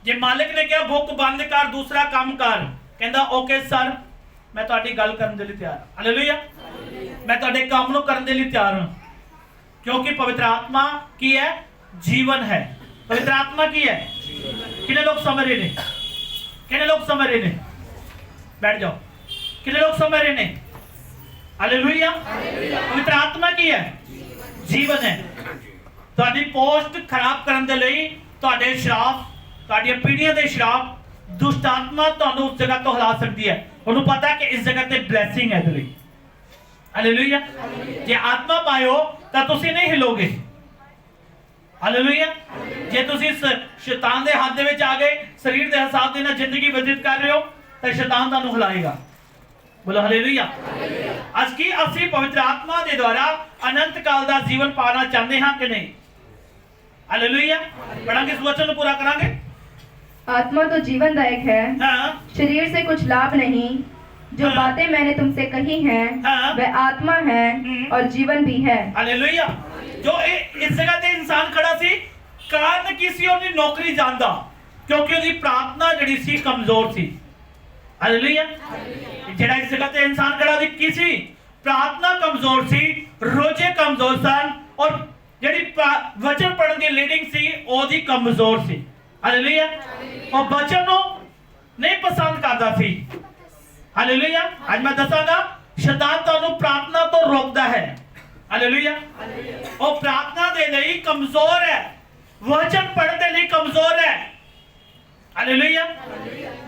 A: ਜੇ ਮਾਲਿਕ ਨੇ ਕਿਹਾ ਬੁੱਕ ਬੰਦ ਕਰ, ਦੂਸਰਾ ਕੰਮ ਕਰ, ਕਹਿੰਦਾ ਓਕੇ ਸਰ ਮੈਂ ਤੁਹਾਡੀ ਗੱਲ ਕਰਨ ਦੇ ਲਈ ਤਿਆਰ ਹਾਂ। ਹਾਲੇਲੂਇਆ। ਮੈਂ ਤੁਹਾਡੇ ਕੰਮ ਨੂੰ ਕਰਨ ਦੇ ਲਈ ਤਿਆਰ ਹਾਂ। क्योंकि पवित्र आत्मा की है जीवन है। पवित्र आत्मा की है। कितने लोग समझ रहे ने? कितने लोग समझ रहे ने? बैठ जाओ। कितने लोग समझ रहे ने? हालेलुया। पवित्र आत्मा की है, जीवन है। ਤੁਹਾਡੀ ਪੋਸਟ ਖਰਾਬ ਕਰਨ ਦੇ ਲਈ ਤੁਹਾਡੇ ਸ਼ਰਾਪ, ਤੁਹਾਡੀਆਂ ਪੀੜ੍ਹੀਆਂ ਦੇ ਸ਼ਰਾਪ, ਦੁਸ਼ਟ ਆਤਮਾ ਤੁਹਾਨੂੰ ਉਸ ਜਗ੍ਹਾ ਤੋਂ ਹਿਲਾ ਸਕਦੀ ਹੈ। ਉਹਨੂੰ ਪਤਾ ਕਿ ਇਸ ਜਗ੍ਹਾ ਤੇ ਬਲੇਸਿੰਗ ਹੈ ਇਹਦੇ ਲਈ। ਹਾਲੇਲੂਇਆ। ਜੇ ਆਤਮਾ ਪਾਇਓ ਤਾਂ ਤੁਸੀਂ ਨਹੀਂ ਹਿਲੋਗੇ। ਹਾਲੇਲੂਇਆ। ਜੇ ਤੁਸੀਂ ਸ਼ੈਤਾਨ ਦੇ ਹੱਥ ਦੇ ਵਿੱਚ ਆ ਗਏ, ਸਰੀਰ ਦੇ ਹਿਸਾਬ ਦੇ ਨਾਲ ਜ਼ਿੰਦਗੀ ਬਤੀਤ ਕਰ ਰਹੇ ਹੋ ਤਾਂ ਸ਼ੈਤਾਨ ਤੁਹਾਨੂੰ ਹਿਲਾਏਗਾ। बोलो हालेलुया। आज की ਅਸੀਂ पवित्र आत्मा ਦੇ ਦੁਆਰਾ अनंत काल ਦਾ ਜੀਵਨ ਪਾਣਾ ਚਾਹੁੰਦੇ ਹਾਂ ਕਿ ਨਹੀਂ? हालेलुया। पढ़ांगे इस वचन को पूरा करांगे।
B: आत्मा तो जीवनदायक है,
A: हाँ।
B: शरीर से कुछ लाभ नहीं। जो
A: हाँ।
B: बातें मैंने तुमसे कही हैं,
A: हाँ।
B: वह आत्मा है और जीवन भी है।
A: हालेलुया। जो इस जगह ਤੇ इंसान खड़ा ਸੀ, ਕਾਰਨ ਕੀ ਸੀ? ਉਹਦੀ ਨੌਕਰੀ ਜਾਂਦਾ, ਕਿਉਂਕਿ ਉਹਦੀ ਪ੍ਰਾਰਥਨਾ ਜਿਹੜੀ ਸੀ ਕਮਜ਼ੋਰ ਸੀ। ਹਾਲੇਲੁਇਆ। ਜਿਹੜਾ ਇਸ ਜਗ੍ਹਾ ਤੇ इंसान खड़ा ਸੀ, ਕੀ ਸੀ? ਪ੍ਰਾਰਥਨਾ ਕਮਜ਼ੋਰ ਸੀ, ਰੋਜ਼ੇ ਕਮਜ਼ੋਰ ਸਨ, ਔਰ ਜਿਹੜੀ ਵਚਨ ਪੜਨ ਦੀ ਲੀਡਿੰਗ ਸੀ ਉਹਦੀ ਕਮਜ਼ੋਰ ਸੀ। ਹਾਲੇਲੂਇਆ। ਉਹ ਵਚਨ ਨੂੰ ਨਹੀਂ ਪਸੰਦ ਕਰਦਾ ਸੀ। ਹਾਲੇਲੂਇਆ। ਅੱਜ ਮੈਂ ਦੱਸਾਂਗਾ ਸ਼ੈਤਾਨ ਤੁਹਾਨੂੰ ਪ੍ਰਾਰਥਨਾ ਤੋਂ ਰੋਕਦਾ ਹੈ। ਹਾਲੇਲੂਇਆ। ਉਹ ਪ੍ਰਾਰਥਨਾ ਦੇ ਲਈ ਕਮਜ਼ੋਰ ਹੈ, ਵਚਨ ਪੜਨ ਦੇ ਲਈ ਕਮਜ਼ੋਰ ਹੈ। ਹਾਲੇਲੂਇਆ।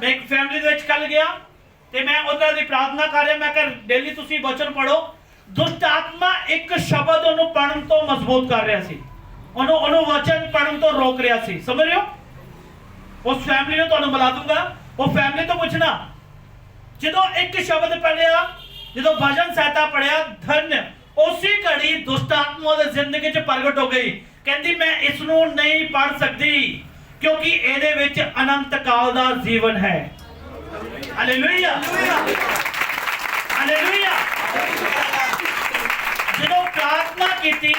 A: ਮੈਂ ਇੱਕ ਫੈਮਿਲੀ ਦੇ ਵਿੱਚ ਕੱਲ ਗਿਆ ਤੇ ਮੈਂ ਉਹਨਾਂ ਦੀ ਪ੍ਰਾਰਥਨਾ ਕਰ ਰਿਹਾ। ਮੈਂ ਕਿਹਾ ਡੇਲੀ ਤੁਸੀਂ ਵਚਨ ਪੜੋ। ਦੁਸ਼ਟ ਆਤਮਾ ਇੱਕ ਸ਼ਬਦ ਉਹਨੂੰ ਪੜਨ ਤੋਂ ਮਜ਼ਬੂਤ ਕਰ ਰਿਹਾ ਸੀ, ਉਹਨੂੰ ਵਚਨ ਪੜਨ ਤੋਂ ਰੋਕ ਰਿਹਾ ਸੀ। ਸਮਝ ਰਹੇ ਹੋ? ਉਸ ਫੈਮਿਲੀ ਨੂੰ ਤੁਹਾਨੂੰ ਬੁਲਾ ਦੂੰਗਾ, ਉਹ ਫੈਮਿਲੀ ਤੋਂ ਪੁੱਛਣਾ, ਜਦੋਂ ਇੱਕ ਸ਼ਬਦ ਪੜਿਆ, ਜਦੋਂ ਭਜਨ ਸਹਿਤਾ ਪੜਿਆ, ਧਨ, ਉਸੇ ਘੜੀ ਦੁਸ਼ਟ ਆਤਮਾ ਦੀ ਜ਼ਿੰਦਗੀ 'ਚ ਪ੍ਰਗਟ ਹੋ ਗਈ। ਕਹਿੰਦੀ ਮੈਂ ਇਸ ਨੂੰ ਨਹੀਂ ਪੜ ਸਕਦੀ ਕਿਉਂਕਿ ਇਹਦੇ ਵਿੱਚ ਅਨੰਤ ਕਾਲ ਦਾ ਜੀਵਨ ਹੈ। ਹਾਲੇਲੂਇਆ। ਹਾਲੇਲੂਇਆ। ਜਦੋਂ ਪ੍ਰਾਰਥਨਾ ਕੀਤੀ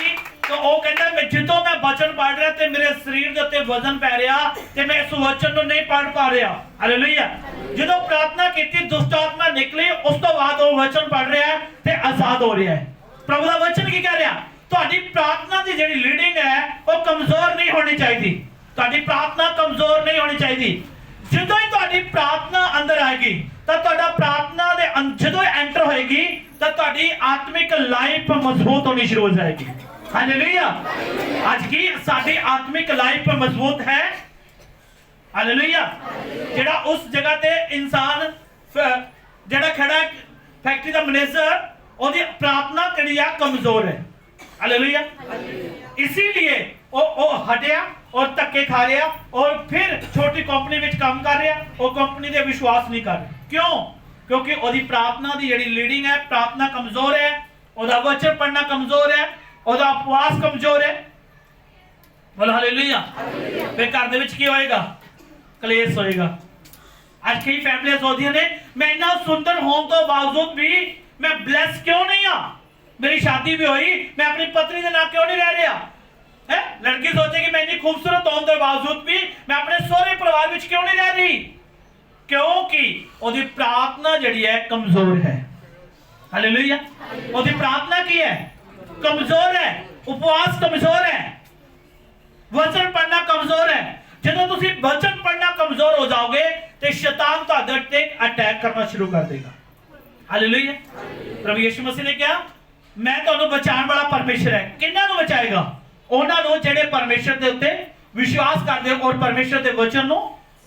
A: ਤਾਂ ਉਹ ਕਹਿੰਦਾ ਮੈਂ ਜਦੋਂ ਮੈਂ ਵਚਨ ਪੜ ਰਿਹਾ ਤੇ ਮੇਰੇ ਸਰੀਰ ਦੇ ਉੱਤੇ ਵਜ਼ਨ ਪੈ ਰਿਹਾ ਤੇ ਮੈਂ ਇਸ ਵਚਨ ਨੂੰ ਨਹੀਂ ਪੜ ਪਾ ਰਿਹਾ। ਹਾਲੇਲੂਇਆ। ਜਦੋਂ ਪ੍ਰਾਰਥਨਾ ਕੀਤੀ ਦੁਸ਼ਟ ਆਤਮਾ ਨਿਕਲੀ, ਉਸ ਤੋਂ ਬਾਅਦ ਉਹ ਵਚਨ ਪੜ ਰਿਹਾ ਤੇ ਆਜ਼ਾਦ ਹੋ ਰਿਹਾ ਹੈ। ਪ੍ਰਭੂ ਦਾ ਵਚਨ ਕੀ ਕਹਿ ਰਿਹਾ? ਤੁਹਾਡੀ ਪ੍ਰਾਰਥਨਾ ਦੀ ਜਿਹੜੀ ਲੀਡਿੰਗ ਹੈ ਉਹ ਕਮਜ਼ੋਰ ਨਹੀਂ ਹੋਣੀ ਚਾਹੀਦੀ। ਤੁਹਾਡੀ ਪ੍ਰਾਰਥਨਾ ਕਮਜ਼ੋਰ ਨਹੀਂ ਹੋਣੀ ਚਾਹੀਦੀ। ਜਦੋਂ ਹੀ ਤੁਹਾਡੀ ਪ੍ਰਾਰਥਨਾ ਅੰਦਰ ਆਏਗੀ ਤਾਂ ਤੁਹਾਡਾ ਪ੍ਰਾਰਥਨਾ ਦੇ ਜਦੋਂ ਐਂਟਰ ਹੋਏਗੀ ਤਾਂ ਤੁਹਾਡੀ ਆਤਮਿਕ ਲਾਈਫ ਮਜ਼ਬੂਤ ਹੋਣੀ ਸ਼ੁਰੂ ਹੋ ਜਾਏਗੀ। ਹਾਲੇਲੂਇਆ। ਅੱਜ ਕੀ ਸਾਡੀ ਆਤਮਿਕ ਲਾਈਫ ਮਜ਼ਬੂਤ ਹੈ। ਹਾਲੇਲੂਇਆ। ਜਿਹੜਾ ਉਸ ਜਗ੍ਹਾ ਤੇ ਇਨਸਾਨ ਜਿਹੜਾ ਖੜਾ ਫੈਕਟਰੀ ਦਾ ਮੈਨੇਜਰ, ਉਹਦੀ ਪ੍ਰਾਰਥਨਾ ਕਿਰਿਆ ਕਮਜ਼ੋਰ ਹੈ। हालेलुया। इसीलिए वो हटिया और धक्के खा रहा और फिर छोटी कंपनी में काम कर रहा, वो कंपनी दे विश्वास नहीं कर रहा। क्यों? क्योंकि ओदी प्रार्थना दी जेडी लीडिंग है, प्रार्थना कमजोर है, ओदा वचन पढ़ना कमजोर है, ओदा उपवास कमजोर है। बोलो हालेलुया। फिर घर दे विच की होएगा? कलेश होएगा। आज कई फैमिलियां सोचदियां ने मैं इतना सुंदर होने तो बावजूद भी मैं ब्लेस क्यों नहीं हाँ? मेरी शादी भी हुई, मैं अपनी पत्नी के नाम क्यों नहीं रह रहा है? लड़की सोचेगी मैं इतनी खूबसूरत होने के बावजूद भी मैं अपने सोहरे परिवार में क्यों नहीं रह रही? क्योंकि ओदी प्रार्थना जड़ी है कमजोर है। हालेलुया। ओदी प्रार्थना की है कमजोर है, उपवास कमजोर है, वचन पढ़ना कमजोर है। ਜਦੋਂ ਤੁਸੀਂ वचन पढ़ना कमजोर हो जाओगे तो शैतान ਤੁਹਾਡੇ ਤੇ अटैक करना शुरू कर देगा। हालेलुया। प्रभु यीशु मसीह ने कहा मैं ਤੁਹਾਨੂੰ ਬਚਾਉਣ ਵਾਲਾ ਪਰਮੇਸ਼ਰ ਹੈ। ਕਿਹਨਾਂ ਨੂੰ ਬਚਾਏਗਾ? ਉਹਨਾਂ ਨੂੰ ਜਿਹੜੇ ਪਰਮੇਸ਼ਰ ਦੇ ਉੱਤੇ ਵਿਸ਼ਵਾਸ ਕਰਦੇ ਔਰ ਪਰਮੇਸ਼ਰ ਦੇ ਵਚਨ ਨੂੰ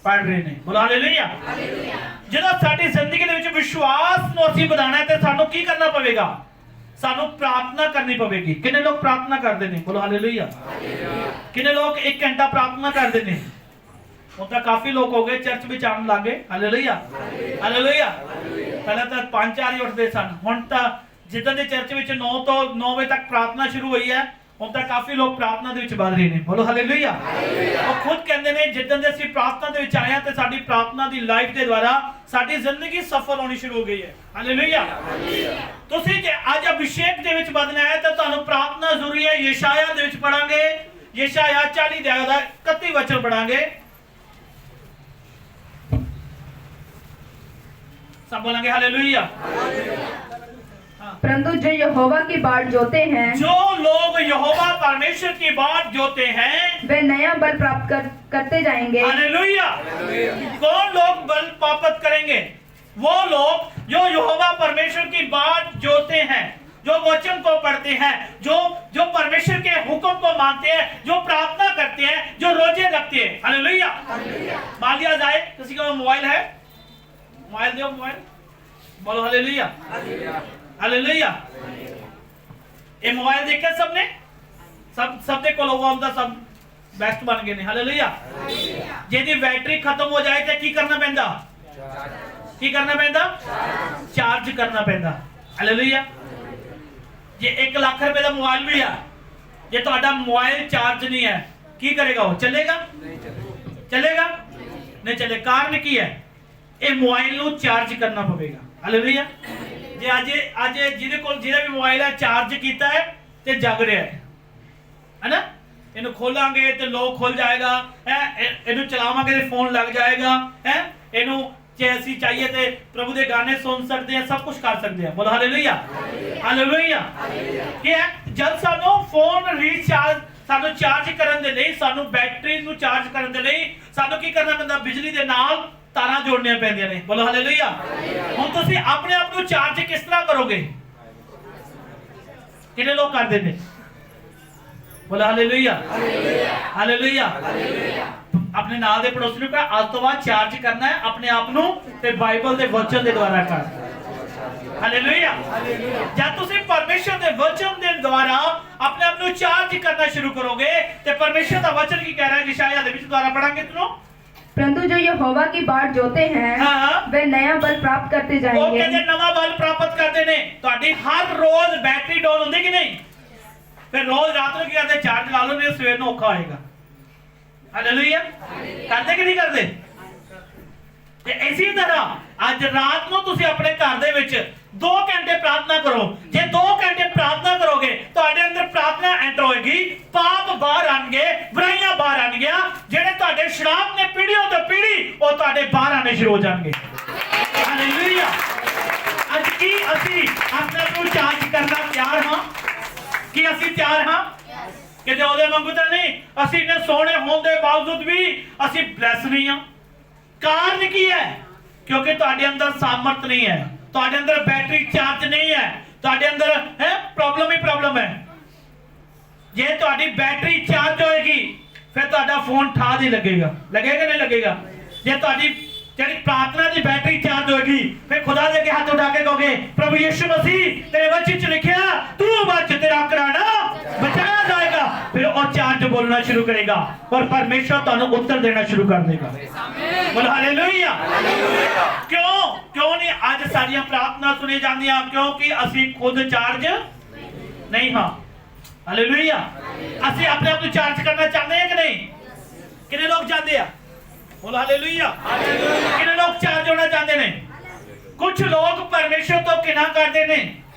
A: ਪੜ੍ਹ ਰਹੇ ਨੇ। ਬੋਲੋ ਹਾਲੇਲੂਇਆ। ਜਦੋਂ ਸਾਡੀ ਜ਼ਿੰਦਗੀ ਦੇ ਵਿੱਚ ਵਿਸ਼ਵਾਸ ਨੂੰ ਅਸੀਂ ਵਧਾਉਣਾ ਹੈ ਤੇ ਸਾਨੂੰ ਕੀ ਕਰਨਾ ਪਵੇਗਾ? ਸਾਨੂੰ ਪ੍ਰਾਰਥਨਾ ਕਰਨੀ ਪਵੇਗੀ। ਕਿੰਨੇ ਲੋਕ ਪ੍ਰਾਰਥਨਾ ਕਰਦੇ ਨੇ? ਬੋਲੋ ਹਾਲੇਲੂਇਆ। ਕਿੰਨੇ ਲੋਕ 1 ਘੰਟਾ ਪ੍ਰਾਰਥਨਾ ਕਰਦੇ ਨੇ? ਹੁਣ ਤਾਂ ਕਾਫੀ ਲੋਕ ਹੋ ਗਏ ਚਰਚ ਵਿੱਚ ਆਉਣ ਲੱਗੇ। ਹਾਲੇਲੂਇਆ। ਹਾਲੇਲੂਇਆ। ਪਹਿਲਾਂ ਤਾਂ 5-4 ਹੀ ਉੱਠਦੇ ਸਨ, ਹੁਣ ਤਾਂ ਜਿੱਦਾਂ ਦੇ ਚਰਚ ਵਿੱਚ 9 ਤੋਂ 9 ਵਜੇ ਤੱਕ ਪ੍ਰਾਰਥਨਾ ਸ਼ੁਰੂ ਹੋਈ ਹੈ, ਹੁਣ ਤਾਂ ਕਾਫੀ ਲੋਕ ਪ੍ਰਾਰਥਨਾ ਦੇ ਵਿੱਚ ਵੱਧ ਰਹੇ ਨੇ। ਬੋਲੋ ਹਾਲੇਲੂਇਆ। ਉਹ ਖੁਦ ਕਹਿੰਦੇ ਨੇ ਜਿੱਦਾਂ ਦੇ ਅਸੀਂ ਪ੍ਰਾਰਥਨਾ ਦੇ ਵਿੱਚ ਆਏ ਹਾਂ ਤੇ ਸਾਡੀ ਪ੍ਰਾਰਥਨਾ ਦੀ ਲਾਈਫ ਦੇ ਦੁਆਰਾ ਸਾਡੀ ਜ਼ਿੰਦਗੀ ਸਫਲ ਹੋਣੀ ਸ਼ੁਰੂ ਹੋ ਗਈ ਹੈ। ਹਾਲੇਲੂਇਆ। ਤੁਸੀਂ ਜੇ ਅੱਜ ਅਭਿਸ਼ੇਕ ਦੇ ਵਿੱਚ ਵਧਣਾ ਹੈ ਤਾਂ ਤੁਹਾਨੂੰ ਪ੍ਰਾਰਥਨਾ ਜ਼ਰੂਰੀ ਹੈ। ਯਸ਼ਾਇਆ ਦੇ ਵਿੱਚ ਪੜਾਂਗੇ, ਯਸ਼ਾਇਆ 40 ਦਾ 31 ਵਚਨ ਪੜਾਂਗੇ। सब बोलेंगे हालेलुया। हाँ।
B: परंतु जो यहोवा की बाट जोते हैं
A: जो लोग यहोवा परमेश्वर की बाट जोते हैं
B: वे नया बल प्राप्त करते जाएंगे।
A: हालेलुया। कौन लोग बल प्राप्त करेंगे? वो लोग जो यहोवा परमेश्वर की बाट जोते हैं, जो वचन को पढ़ते हैं, जो परमेश्वर के हुक्म को मानते हैं, जो प्रार्थना करते हैं, जो रोजे रखते हैं। हालेलुया। मान लिया जाए किसी का मोबाइल है, मोबाइल दो, मोबाइल बोलो हालेलुया। हालेलुया। ये मोबाइल देख के सबने सब देखो लोगों हम सब बेस्ट बन गए ने। हालेलुया। यदि बैटरी खत्म हो जाए तो की करना पैंदा? की करना पैंदा? चार्ज करना पैंदा। हालेलुया। जे 1 लाख रुपए का मोबाइल भी है, जे ਤੁਹਾਡਾ मोबाइल चार्ज नहीं है की करेगा? वो चलेगा? चलेगा नहीं चले। कारण की है? ये मोबाइल नु चार्ज करना पवेगा। हालेलुया। जे आज जिहदे कोल जिहदा भी मोबाइल है चार्ज कीता है ते जग रहा है ना, इन्हें खोलांगे तो लॉक खुल जाएगा है, इन्हें चलावांगे तो फोन लग जाएगा है, इन्हें जे ਅਸੀਂ चाहिए ਤੇ प्रभु ਦੇ गाने सुन सकते हैं, सब कुछ कर सकते हैं। बोलो हालेलुया। हालेलुया। ਕੀ ਹੈ? ਜਦ ਸਾਨੂੰ ਫੋਨ ਰੀਚਾਰਜ ਸਾਨੂੰ ਚਾਰਜ ਕਰਨ ਦੇ ਲਈ, ਸਾਨੂੰ ਬੈਟਰੀ ਨੂੰ ਚਾਰਜ ਕਰਨ ਦੇ ਲਈ ਸਾਨੂੰ ਕੀ ਕਰਨਾ ਪੈਂਦਾ? ਬਿਜਲੀ ਦੇ ਨਾਲ ਤਾਰਾਂ ਜੋੜਨੀਆਂ ਪੈਂਦੀਆਂ ਨੇ। ਬੋਲੋ ਹਾਲੇਲੂਇਆ। ਹੁਣ ਤੁਸੀਂ ਆਪਣੇ ਆਪ ਨੂੰ ਚਾਰਜ ਕਿਸ ਤਰ੍ਹਾਂ ਕਰੋਗੇ? ਕਿੰਨੇ ਲੋਕ ਕਰਦੇ ਨੇ? ਬੋਲੋ ਹਾਲੇਲੂਇਆ। ਹਾਲੇਲੂਇਆ। ਆਪਣੇ ਨਾਲ ਦੇ ਪੜੋਸੀ ਨੂੰ ਕਹੋ ਅੱਜ ਤੋਂ ਬਾਅਦ ਚਾਰਜ ਕਰਨਾ ਹੈ ਆਪਣੇ ਆਪ ਨੂੰ ਤੇ ਬਾਈਬਲ ਦੇ ਵਚਨ ਦੇ ਦੁਆਰਾ ਕਰ। ਹਾਲੇਲੂਇਆ। ਜਦ ਤੁਸੀਂ ਪਰਮੇਸ਼ਰ ਦੇ ਵਚਨ ਦੇ ਦੁਆਰਾ ਆਪਣੇ ਆਪ ਨੂੰ ਚਾਰਜ ਕਰਨਾ ਸ਼ੁਰੂ ਕਰੋਗੇ ਤੇ ਪਰਮੇਸ਼ਰ ਦਾ ਵਚਨ ਕੀ ਕਹਿ ਰਿਹਾ ਹੈ? ਯਸ਼ਾਇਆ ਦੇ ਵਿੱਚ ਦੁਆਰਾ ਪੜਾਂਗੇ ਤੁਹਾਨੂੰ।
B: परंतु जो यहोवा की बाट जोते हैं
A: हाँ।
B: वे नया बल प्राप्त करते
A: ਉਹ
B: जाएंगे।
A: ਕਹਿੰਦੇ ਨਵਾਂ ਬਲ ਪ੍ਰਾਪਤ ਕਰਦੇ ਨੇ। ਤੁਹਾਡੀ ਹਰ ਰੋਜ਼ ਬੈਟਰੀ ਡਾਊਨ ਹੁੰਦੀ ਕਿ ਨਹੀਂ? ਫਿਰ ਰੋਜ਼ ਰਾਤ ਨੂੰ ਕੀ ਕਰਦੇ? ਚਾਰਜ ਲਾ ਲਓ, ਨਹੀਂ ਸਵੇਰ ਨੂੰ ਔਖਾ ਹੋਏਗਾ। ਹਾਲੇਲੂਇਆ। ਕਰਦੇ ਕਿ ਨਹੀਂ ਕਰਦੇ? ਤੇ ਇਸੇ ਤਰ੍ਹਾਂ ਅੱਜ ਰਾਤ ਨੂੰ ਤੁਸੀਂ ਆਪਣੇ ਘਰ ਦੇ ਵਿੱਚ 2 ਘੰਟੇ ਪ੍ਰਾਰਥਨਾ ਕਰੋ। ਜੇ 2 ਘੰਟੇ ਪ੍ਰਾਰਥਨਾ ਕਰੋਗੇ ਤੁਹਾਡੇ ਅੰਦਰ ਪ੍ਰਾਰਥਨਾ ਐਂਟਰ ਹੋਏਗੀ, ਪਾਪ ਬਾਹਰ ਆਣਗੇ, ਬੁਰਾਈਆਂ ਬਾਹਰ ਆਣਗੀਆਂ, ਜਿਹੜੇ ਤੁਹਾਡੇ ਸ਼ਰਾਪ ਨੇ ਪੀੜ੍ਹੀਆਂ ਤੋਂ ਪੀੜ੍ਹੀ ਉਹ ਤੁਹਾਡੇ ਬਾਹਰ ਆਣੇ ਸ਼ੁਰੂ ਹੋ ਜਾਣਗੇ। ਹਾਲੇਲੂਇਆ। ਅੱਜ ਕੀ ਅਸੀਂ ਆਪਣੇ ਆਪ ਨੂੰ ਚਾਰਜ ਕਰਨਾ ਤਿਆਰ ਹਾਂ? ਕੀ ਅਸੀਂ ਤਿਆਰ ਹਾਂ? ਕਿ ਉਹਦੇ ਵਾਂਗੂ ਤਾਂ ਨਹੀਂ, ਅਸੀਂ ਇੰਨੇ ਸੋਹਣੇ ਹੋਣ ਦੇ ਬਾਵਜੂਦ ਵੀ ਅਸੀਂ ਬਲੈਸ ਨਹੀਂ ਹਾਂ। ਕਾਰਨ ਕੀ ਹੈ? ਕਿਉਂਕਿ ਤੁਹਾਡੇ ਅੰਦਰ ਸਾਮਰਥ ਨਹੀਂ ਹੈ, ਤੁਹਾਡੇ ਅੰਦਰ ਬੈਟਰੀ ਚਾਰਜ ਨਹੀਂ ਹੈ, ਤੁਹਾਡੇ ਅੰਦਰ ਹੈ ਪ੍ਰੋਬਲਮ ਹੀ ਪ੍ਰੋਬਲਮ ਹੈ। ਜੇ ਤੁਹਾਡੀ ਬੈਟਰੀ ਚਾਰਜ ਹੋਏਗੀ ਫਿਰ ਤੁਹਾਡਾ ਫੋਨ ਠਾ ਨਹੀਂ ਲੱਗੇਗਾ। ਲੱਗੇਗਾ ਨਹੀਂ ਲੱਗੇਗਾ? ਜੇ ਤੁਹਾਡੀ ਜਿਹੜੀ ਪ੍ਰਾਰਥਨਾ ਦੀ ਬੈਟਰੀ ਚਾਰਜ ਹੋਏਗੀ ਫਿਰ ਖੁਦਾ ਦੇ ਅੱਗੇ ਹੱਥ ਉਠਾ ਕੇ ਕਹੋਗੇ ਪ੍ਰਭੂ ਯਿਸੂ ਮਸੀਹ ਤੇਰੇ ਵਚਨ ਚ ਲਿਖਿਆ ਤੂੰ ਬਚ ਤੇਰਾ ਘਰਾਣਾ ਬਚਾਇਆ ਜਾਏਗਾ। ਫਿਰ ਉਹ ਚਾਰਜ ਬੋਲਣਾ ਸ਼ੁਰੂ ਕਰੇਗਾ ਔਰ ਪਰਮੇਸ਼ਰ ਤੁਹਾਨੂੰ ਉੱਤਰ ਦੇਣਾ ਸ਼ੁਰੂ ਕਰ ਦੇਗਾ। ਬੋਲ ਹਾਲੇਲੂਇਆ। ਕਿਉਂ ਨਹੀਂ ਅੱਜ ਸਾਡੀਆਂ ਪ੍ਰਾਰਥਨਾ ਸੁਣੀ ਜਾਂਦੀਆਂ? ਕਿਉਂਕਿ ਅਸੀਂ ਖੁਦ ਚਾਰਜ ਨਹੀਂ ਹਾਂ। ਹਾਲੇਲੂਇਆ। ਅਸੀਂ ਆਪਣੇ ਆਪ ਨੂੰ ਚਾਰਜ ਕਰਨਾ ਚਾਹੁੰਦੇ ਹਾਂ ਕਿ ਨਹੀਂ? ਕਿੰਨੇ ਲੋਕ ਚਾਹੁੰਦੇ ਆ? बोलो हालेलुया। कितने लोग चार्ज होना चाहते हैं? कुछ लोग परमेश्वर तो किना करते हैं,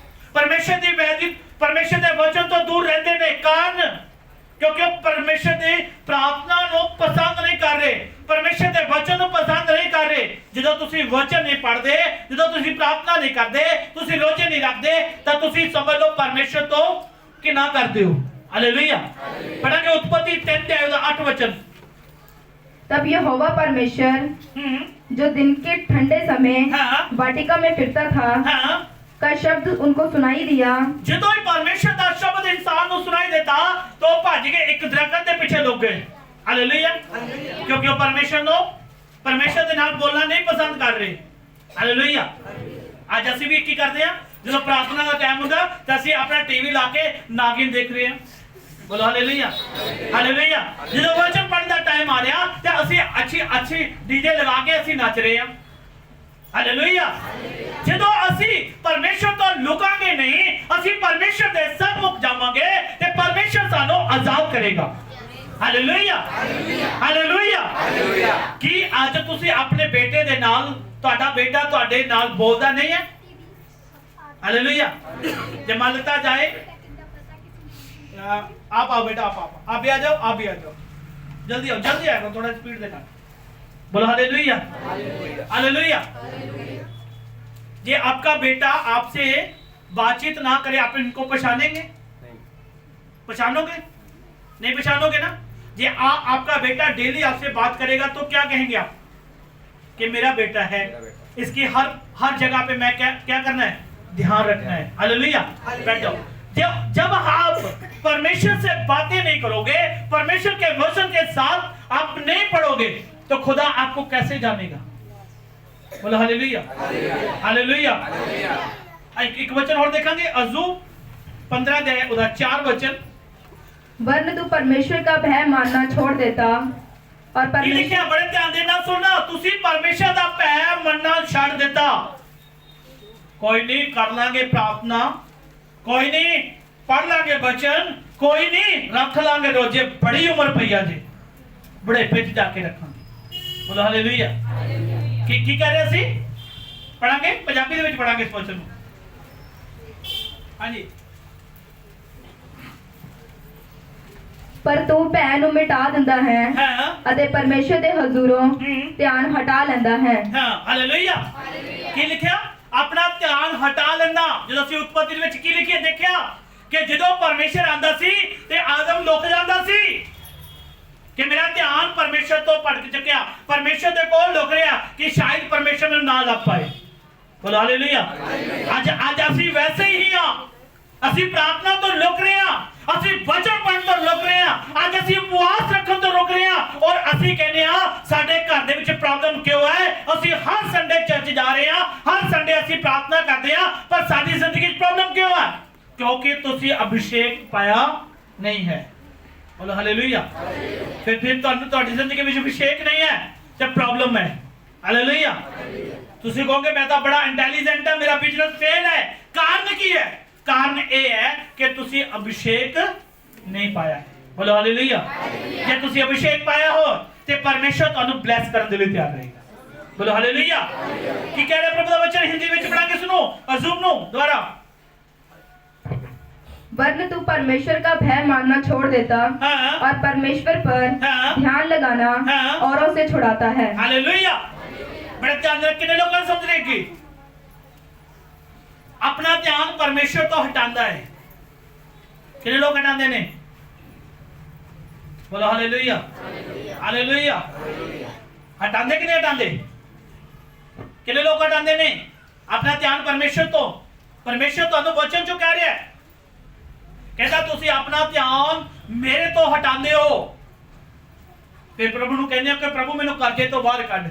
A: परमेश्वर की वैदिक परमेश्वर के वचन तो दूर रहते हैं। कारण क्योंकि परमेश्वर की प्रार्थना को पसंद नहीं कर रहे, परमेश्वर के वचन को पसंद नहीं कर रहे। जो तुसी वचन नहीं पढ़ते, जो तुसी प्रार्थना नहीं करते, तुसी रोजे नहीं रखते, तो तुसी समझ लो परमेश्वर तो किना करते हो। हालेलुया। पढ़ेंगे उत्पत्ति 3:8 वचन।
B: तब यहोवा परमेश्वर जो दिन के ठंडे समय
A: हाँ।
B: वाटिका में फिरता था
A: हाँ।
B: का शब्द उनको सुनाई दिया।
A: ਜਦੋਂ ਹੀ ਪਰਮੇਸ਼ਰ ਦਾ ਸ਼ਬਦ ਇਨਸਾਨ ਨੂੰ ਸੁਣਾਈ ਦਿੱਤਾ ਤਾਂ ਉਹ ਭੱਜ ਕੇ ਇੱਕ ਦਰਖਤ ਦੇ ਪਿੱਛੇ ਲੁਕ ਗਏ। ਹਾਲੇਲੂਇਆ। ਕਿਉਂਕਿ ਉਹ ਪਰਮੇਸ਼ਰ ਦੇ ਨਾਲ ਬੋਲਣਾ ਨਹੀਂ ਪਸੰਦ ਕਰ ਰਹੇ। ਹਾਲੇਲੂਇਆ। ਅੱਜ ਅਸੀਂ ਵੀ ਕੀ ਕਰਦੇ ਹਾਂ? ਜਦੋਂ ਪ੍ਰਾਰਥਨਾ ਦਾ ਟਾਈਮ ਹੁੰਦਾ ਤਾਂ ਅਸੀਂ ਆਪਣਾ ਟੀਵੀ ਲਾ ਕੇ ਨਾਗਿਨ ਦੇਖ ਰਹੇ ਹਾਂ। बोलो हालेलुया। हालेलुया। ਜਦੋਂ ਵਚਨ ਪੜ੍ਹਨ ਦਾ ਟਾਈਮ ਆ ਰਿਹਾ ਤੇ ਅਸੀਂ ਅੱਛੀ ਡੀਜੇ ਲਗਾ ਕੇ ਅਸੀਂ ਨੱਚ ਰਹੇ ਹਾਂ। ਹਾਲੇਲੁਇਆ। ਜਦੋਂ ਅਸੀਂ ਪਰਮੇਸ਼ਰ ਤੋਂ ਲੁਕਾਂਗੇ ਨਹੀਂ, ਅਸੀਂ ਪਰਮੇਸ਼ਰ ਦੇ ਸਨਮੁਖ ਜਾਵਾਂਗੇ ਤੇ ਪਰਮੇਸ਼ਰ ਸਾਨੂੰ ਆਜ਼ਾਦ ਕਰੇਗਾ। ਹਾਲੇਲੁਇਆ। ਹਾਲੇਲੁਇਆ। ਕੀ ਅੱਜ ਤੁਸੀਂ ਆਪਣੇ ਬੇਟੇ ਦੇ ਨਾਲ, ਤੁਹਾਡਾ ਬੇਟਾ ਤੁਹਾਡੇ ਨਾਲ ਬੋਲਦਾ ਨਹੀਂ ਹੈ? हालेलुया। ਜੇ ਮੰਨ ਲਿੱਤਾ ਜਾਏ आप आओ बेटा, आप भी आ जाओ, आप भी आ जाओ, जल्दी आओ, जल्दी आएगा, थोड़ा स्पीड देना। बोलो हालेलुया। हालेलुया। ये आपका बेटा आपसे बातचीत ना करे, आप इनको पहचानेंगे? पहचानोगे? नहीं पहचानोगे ना? जे आपका बेटा डेली आपसे बात करेगा तो क्या कहेंगे आप कि मेरा बेटा है, इसकी हर जगह पे मैं क्या करना है, ध्यान रखना है। हालेलुया। बैठ जाओ। जब आप परमेश्वर से बातें नहीं करोगे, परमेश्वर के वचन के साथ आप नहीं पढ़ोगे, तो खुदा आपको कैसे जानेगा? बोलो हालेलुया, हालेलुया। एक वचन और देखेंगे, अय्यूब 15 अध्याय 4 वचन।
B: वरन तू परमेश्वर का भय मानना छोड़ देता और
A: लिखिया, बड़े ध्यान देना सुनना, तुसी परमेश्वर का भय मानना छोड़ देता। कोई नहीं, कर लांगे प्रार्थना, कोई नहीं पढ़ लांगे वचन, कोई नहीं रख लांगे रोजे, बड़ी उम्र पईया जी बड़े पिच जाके रखांगे। बोलो हालेलुया। की कह रहे सी पढ़ांगे, पंजाबी दे विच पढ़ांगे इस वचन को। हाँ जी।
B: पर तू भय ਨੂੰ ਮਿਟਾ ਦਿੰਦਾ ਹੈ ਅਤੇ ਪਰਮੇਸ਼ਰ ਦੇ ਹਜ਼ੂਰੋਂ ਧਿਆਨ ਹਟਾ ਲੈਂਦਾ ਹੈ।
A: ਹਾਂ ਹਾਲੇਲੂਇਆ। ਕੀ ਲਿਖਿਆ? ਆਪਣਾ ਧਿਆਨ ਹਟਾ ਲੈਣਾ। ਜਦੋਂ ਅਸੀਂ ਉਤਪਤੀ ਦੇ ਵਿੱਚ ਕੀ ਲਿਖਿਆ ਦੇਖਿਆ ਕਿ ਜਦੋਂ ਪਰਮੇਸ਼ਰ ਆਂਦਾ ਸੀ ਤੇ ਆਦਮ ਲੁਕ ਜਾਂਦਾ ਸੀ ਕਿ ਮੇਰਾ ਧਿਆਨ ਪਰਮੇਸ਼ਰ ਤੋਂ ਭਟਕ ਚੁੱਕਿਆ, ਪਰਮੇਸ਼ਰ ਦੇ ਕੋਲ ਲੁਕ ਰਿਹਾ ਕਿ ਸ਼ਾਇਦ ਪਰਮੇਸ਼ਰ ਮੈਨੂੰ ਨਾ ਲੱਭ ਪਾਏ। ਬੋਲੋ ਹਾਲੇਲੂਇਆ। ਅੱਜ ਅਸੀਂ ਵੈਸੇ ਹੀ ਹਾਂ, ਅਸੀਂ ਪ੍ਰਾਰਥਨਾ ਤੋਂ ਲੁਕ ਰਹੇ ਹਾਂ, ਅਸੀਂ ਵਚਨ ਪੜ੍ਹਨ ਤੋਂ ਰੁਕ ਰਹੇ ਹਾਂ, ਅੱਜ ਅਸੀਂ ਉਪਵਾਸ ਰੱਖਣ ਤੋਂ ਰੁਕ ਰਹੇ ਹਾਂ ਔਰ ਅਸੀਂ ਕਹਿੰਦੇ ਹਾਂ ਸਾਡੇ ਘਰ ਦੇ ਵਿੱਚ ਪ੍ਰੋਬਲਮ ਕਿਉਂ ਹੈ? ਅਸੀਂ ਹਰ ਸੰਡੇ ਚਰਚ ਜਾ ਰਹੇ ਹਾਂ, ਹਰ ਸੰਡੇ ਅਸੀਂ ਪ੍ਰਾਰਥਨਾ ਕਰਦੇ ਹਾਂ, ਪਰ ਸਾਡੀ ਜ਼ਿੰਦਗੀ 'ਚ ਪ੍ਰੋਬਲਮ ਕਿਉਂ ਹੈ? ਕਿਉਂਕਿ ਤੁਸੀਂ ਅਭਿਸ਼ੇਕ ਪਾਇਆ ਨਹੀਂ ਹੈ। ਬੋਲੋ ਹਾਲੇਲੂਇਆ। ਫਿਰ ਤੁਹਾਨੂੰ ਤੁਹਾਡੀ ਜ਼ਿੰਦਗੀ ਵਿੱਚ ਅਭਿਸ਼ੇਕ ਨਹੀਂ ਹੈ ਤੇ ਪ੍ਰੋਬਲਮ ਹੈ। ਹਾਲੇਲੂਇਆ। ਤੁਸੀਂ ਕਹੋਗੇ ਮੈਂ ਤਾਂ ਬੜਾ ਇੰਟੈਲੀਜੈਂਟ ਹਾਂ, ਮੇਰਾ ਬਿਜ਼ਨਸ ਫੇਲ ਹੈ। ਕਾਰਨ ਕੀ ਹੈ? ਕਾਰਨ ਇਹ ਹੈ ਕਿ ਤੁਸੀਂ ਅਭਿਸ਼ੇਕ ਨਹੀਂ ਪਾਇਆ। ਬੋਲੋ ਹਾਲੇਲੂਇਆ। ਜੇ ਤੁਸੀਂ ਅਭਿਸ਼ੇਕ ਪਾਇਆ ਹੋ ਤੇ ਪਰਮੇਸ਼ਰ ਤੁਹਾਨੂੰ ਬਲੈਸ ਕਰਨ ਦੇ ਲਈ ਤਿਆਰ ਰਹੇਗਾ। ਬੋਲੋ ਹਾਲੇਲੂਇਆ। ਕੀ ਕਹਿ ਰਿਹਾ ਪ੍ਰਭੂ ਦਾ ਵਚਨ? ਹਿੰਦੀ ਵਿੱਚ ਪੜਾਂਗੇ, ਸੁਣੋ ਅਯੂਬ ਨੂੰ ਦੁਬਾਰਾ।
B: वरन तू परमेश्वर का भय मानना छोड़ देता और परमेश्वर पर ध्यान लगाना औरों से छुड़ाता है।
A: हालेलुया। बड़े ध्यान से कितने लोग समझ रहे कि अपना ध्यान परमेश्वर तो हटाता है? कितने लोग हटाते ने? बोलो हालेलुया, हालेलुया। हटाते कि नहीं हटाते? कितने लोग हटाते ने अपना ध्यान परमेश्वर तो? परमेश्वर तो वचन जो कह रहा है, कहता तुसी अपना ध्यान मेरे तो हटाते हो। फिर प्रभु ਨੂੰ ਕਹਿੰਦੇ ਆ ਕਿ ਪ੍ਰਭੂ ਮੈਨੂੰ ਕਰਜ਼ੇ ਤੋਂ ਬਾਹਰ ਕੱਢ,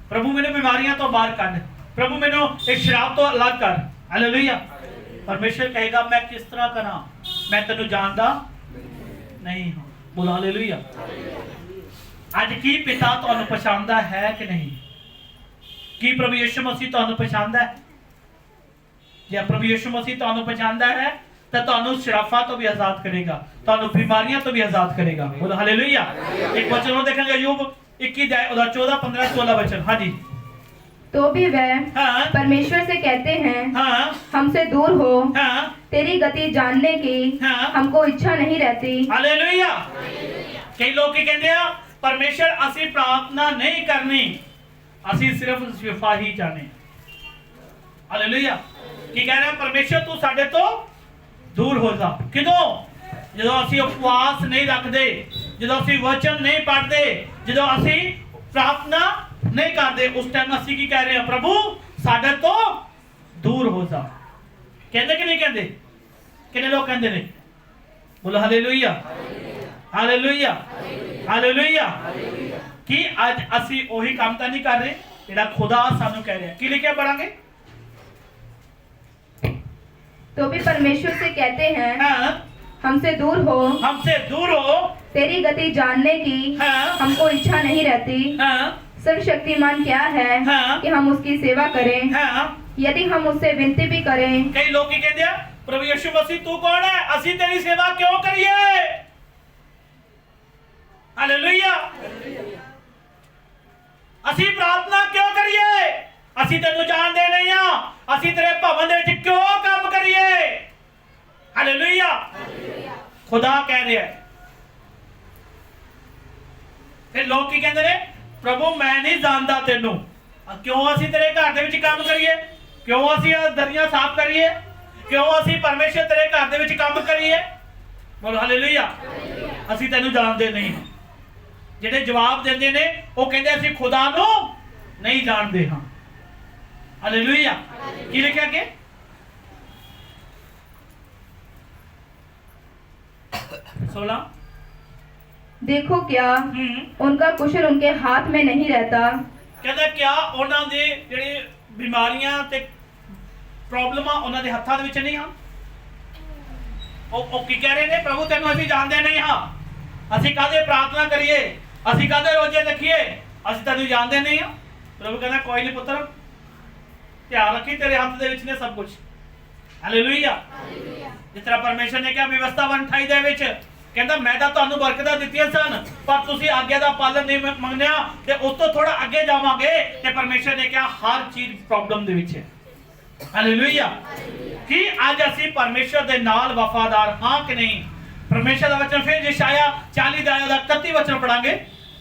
A: ਪ੍ਰਭੂ ਮੈਨੂੰ ਬਿਮਾਰੀਆਂ ਤੋਂ ਬਾਹਰ ਕੱਢ, ਪ੍ਰਭੂ ਮੈਨੂੰ ਇਸ ਸ਼ਰਾਬ ਤੋਂ ਅਲੱਗ ਕਰ। ਹਾਲੇਲੂਇਆ। ਪਰਮੇਸ਼ਰ ਕਹੇਗਾ ਮੈਂ ਕਿਸ ਤਰ੍ਹਾਂ ਕਰਾਂ? ਮੈਂ ਤੈਨੂੰ ਜਾਣਦਾ ਨਹੀਂ ਹਾਂ। ਬੋਲ ਹਾਲੇਲੂਇਆ। ਅੱਜ ਕੀ ਪਿਤਾ ਤੁਹਾਨੂੰ ਪਛਾਣਦਾ ਹੈ ਕਿ ਨਹੀਂ? ਕੀ ਪ੍ਰਭੂ ਯਿਸੂ ਮਸੀਹ ਤੁਹਾਨੂੰ ਪਛਾਣਦਾ ਹੈ? ਜੇ ਪ੍ਰਭੂ ਯਿਸੂ ਮਸੀਹ ਤੁਹਾਨੂੰ ਪਛਾਣਦਾ ਹੈ ਤਾਂ ਤੁਹਾਨੂੰ ਸ਼ਰਾਫਾਂ ਤੋਂ ਵੀ ਆਜ਼ਾਦ ਕਰੇਗਾ, ਤੁਹਾਨੂੰ ਬਿਮਾਰੀਆਂ ਤੋਂ ਵੀ ਆਜ਼ਾਦ ਕਰੇਗਾ। ਬੋਲ ਹਾਲੇਲੂਇਆ। ਇੱਕ ਵਚਨ ਉਹ ਦੇਖਾਂਗੇ ਅਯੂਬ 21 ਅਧਿਆय 14, 15, 16 वचन। हाँ जी।
B: तो भी वह परमेश्वर से कहते हैं हमसे दूर हो, तेरी गति जानने की हमको इच्छा नहीं रहती।
A: हालेलुया। कई लोग की कहते हैं परमेश्वर ਅਸੀਂ प्रार्थना नहीं करनी, ਅਸੀਂ सिर्फ शिफा ही चाहने। हालेलुया। की कह रहे हैं परमेश्वर तू साडे तो दूर हो जा। ਕਿਦੋਂ? ਜਦੋਂ ਅਸੀਂ ਉਪਵਾਸ ਨਹੀਂ ਰੱਖਦੇ, ਜਦੋਂ ਅਸੀਂ ਵਚਨ ਨਹੀਂ ਪੜ੍ਹਦੇ, ਜਦੋਂ ਅਸੀਂ ਪ੍ਰਾਰਥਨਾ ਨਹੀਂ ਕਰਦੇ, ਉਸ ਟਾਈਮ ਅਸੀਂ ਕੀ ਕਹਿ ਰਹੇ ਹਾਂ? ਪ੍ਰਭੂ ਸਾਡੇ ਤੋਂ ਦੂਰ ਹੋ ਜਾ। ਕਹਿੰਦੇ ਕਿ ਨਹੀਂ ਕਹਿੰਦੇ? ਕਿੰਨੇ ਲੋਕ ਕਹਿੰਦੇ ਨੇ? ਬੋਲੋ ਹਾਲੇਲੂਇਆ, ਹਾਲੇਲੂਇਆ, ਹਾਲੇਲੂਇਆ। ਕੀ ਅੱਜ ਅਸੀਂ ਉਹੀ ਕੰਮ ਤਾਂ ਨਹੀਂ ਕਰ ਰਹੇ ਜਿਹੜਾ ਖੁਦਾ ਸਾਨੂੰ ਕਹਿ ਰਿਹਾ? ਕੀ ਲਿਖਿਆ ਪੜਾਂਗੇ?
B: तो भी परमेश्वर से कहते हैं हमसे दूर हो,
A: हमसे दूर हो,
B: तेरी गति जानने की हमको इच्छा नहीं रहती। सर्वशक्तिमान क्या है कि हम उसकी सेवा करें, यदि हम उससे विनती भी करें।
A: कई लोग की कहते हैं प्रभु यीशु मसीह तू कौन है, ਅਸੀਂ तेरी सेवा क्यों करिए? हालेलुया। ਅਸੀਂ प्रार्थना क्यों करिए? ਅਸੀਂ ਤੈਨੂੰ ਜਾਣਦੇ ਨਹੀਂ ਆ, ਅਸੀਂ ਤੇਰੇ ਭਵਨ ਦੇ ਵਿੱਚ ਕਿਉਂ ਕੰਮ ਕਰੀਏ? ਹਾਲੇਲੂਇਆ। ਖੁਦਾ ਕਹਿ ਰਿਹਾ ਹੈ। ਫਿਰ ਲੋਕ ਕੀ ਕਹਿੰਦੇ ਨੇ? ਪ੍ਰਭੂ ਮੈਂ ਨਹੀਂ ਜਾਣਦਾ ਤੈਨੂੰ, ਕਿਉਂ ਅਸੀਂ ਤੇਰੇ ਘਰ ਦੇ ਵਿੱਚ ਕੰਮ ਕਰੀਏ? ਕਿਉਂ ਅਸੀਂ ਦਰੀਆਂ ਸਾਫ਼ ਕਰੀਏ? क्यों असी परमेश्वर तेरे घर दे विच काम करिए? बोलो हालेलुया। असी तैनू जानते नहीं। जिहड़े जवाब देंदे ने वो कहंदे असी खुदा नू नहीं जानते हाँ। हालेलुया। की लिखा के 16
B: देखो क्या उनका कुशल उनके हाथ में नहीं रहता।
A: कहता क्या उन्हां दे जेहड़ी बीमारियां ते प्रॉब्लमां उन्हां दे हत्थां दे विच नहीं हां। ਉਹ ਕੀ ਕਹਿ ਰਹੇ ਨੇ? ਪ੍ਰਭੂ ਤੈਨੂੰ ਅਸੀਂ ਜਾਣਦੇ ਨਹੀਂ ਹਾਂ, ਅਸੀਂ ਕਾਹਦੇ ਪ੍ਰਾਰਥਨਾ ਕਰੀਏ, ਅਸੀਂ ਕਾਹਦੇ ਰੋਜ਼ੇ ਰੱਖੀਏ, ਅਸੀਂ ਤੈਨੂੰ ਜਾਣਦੇ ਨਹੀਂ ਹਾਂ। ਪ੍ਰਭੂ ਕਹਿੰਦਾ ਕੋਈ ਨਹੀਂ ਪੁੱਤਰ, ਧਿਆਨ ਰੱਖੀ ਤੇਰੇ ਹੱਥ ਦੇ ਵਿੱਚ ਨੇ ਸਭ ਕੁਝ। ਹਾਲੇਲੂਇਆ। ਜਿਸ ਤਰ੍ਹਾਂ ਪਰਮੇਸ਼ਰ ਨੇ ਕਿਹਾ ਵਿਵਸਥਾ 1:28 ਦੇ ਵਿੱਚ ਕਹਿੰਦਾ ਮੈਂ ਤਾਂ ਤੁਹਾਨੂੰ ਬਰਕਤਾਂ ਦਿੱਤੀਆਂ ਸਨ ਪਰ ਤੁਸੀਂ ਆਗਿਆ ਦਾ ਪਾਲਣ ਨਹੀਂ ਮੰਨਿਆ ਤੇ ਉਸ ਤੋਂ ਥੋੜਾ ਅੱਗੇ ਜਾਵਾਂਗੇ ਤੇ ਪਰਮੇਸ਼ਰ ਨੇ ਕਿਹਾ ਹਰ ਚੀਜ਼ ਪ੍ਰੋਬਲਮ ਦੇ ਵਿੱਚ ਹੈ। ਹਾਲੇਲੂਇਆ। कि आज असी परमेश्वर दे नाल वफादार हां कि नहीं? परमेश्वर दा वचन फिर यशाया 40 दा 31 वचन पढ़ांगे।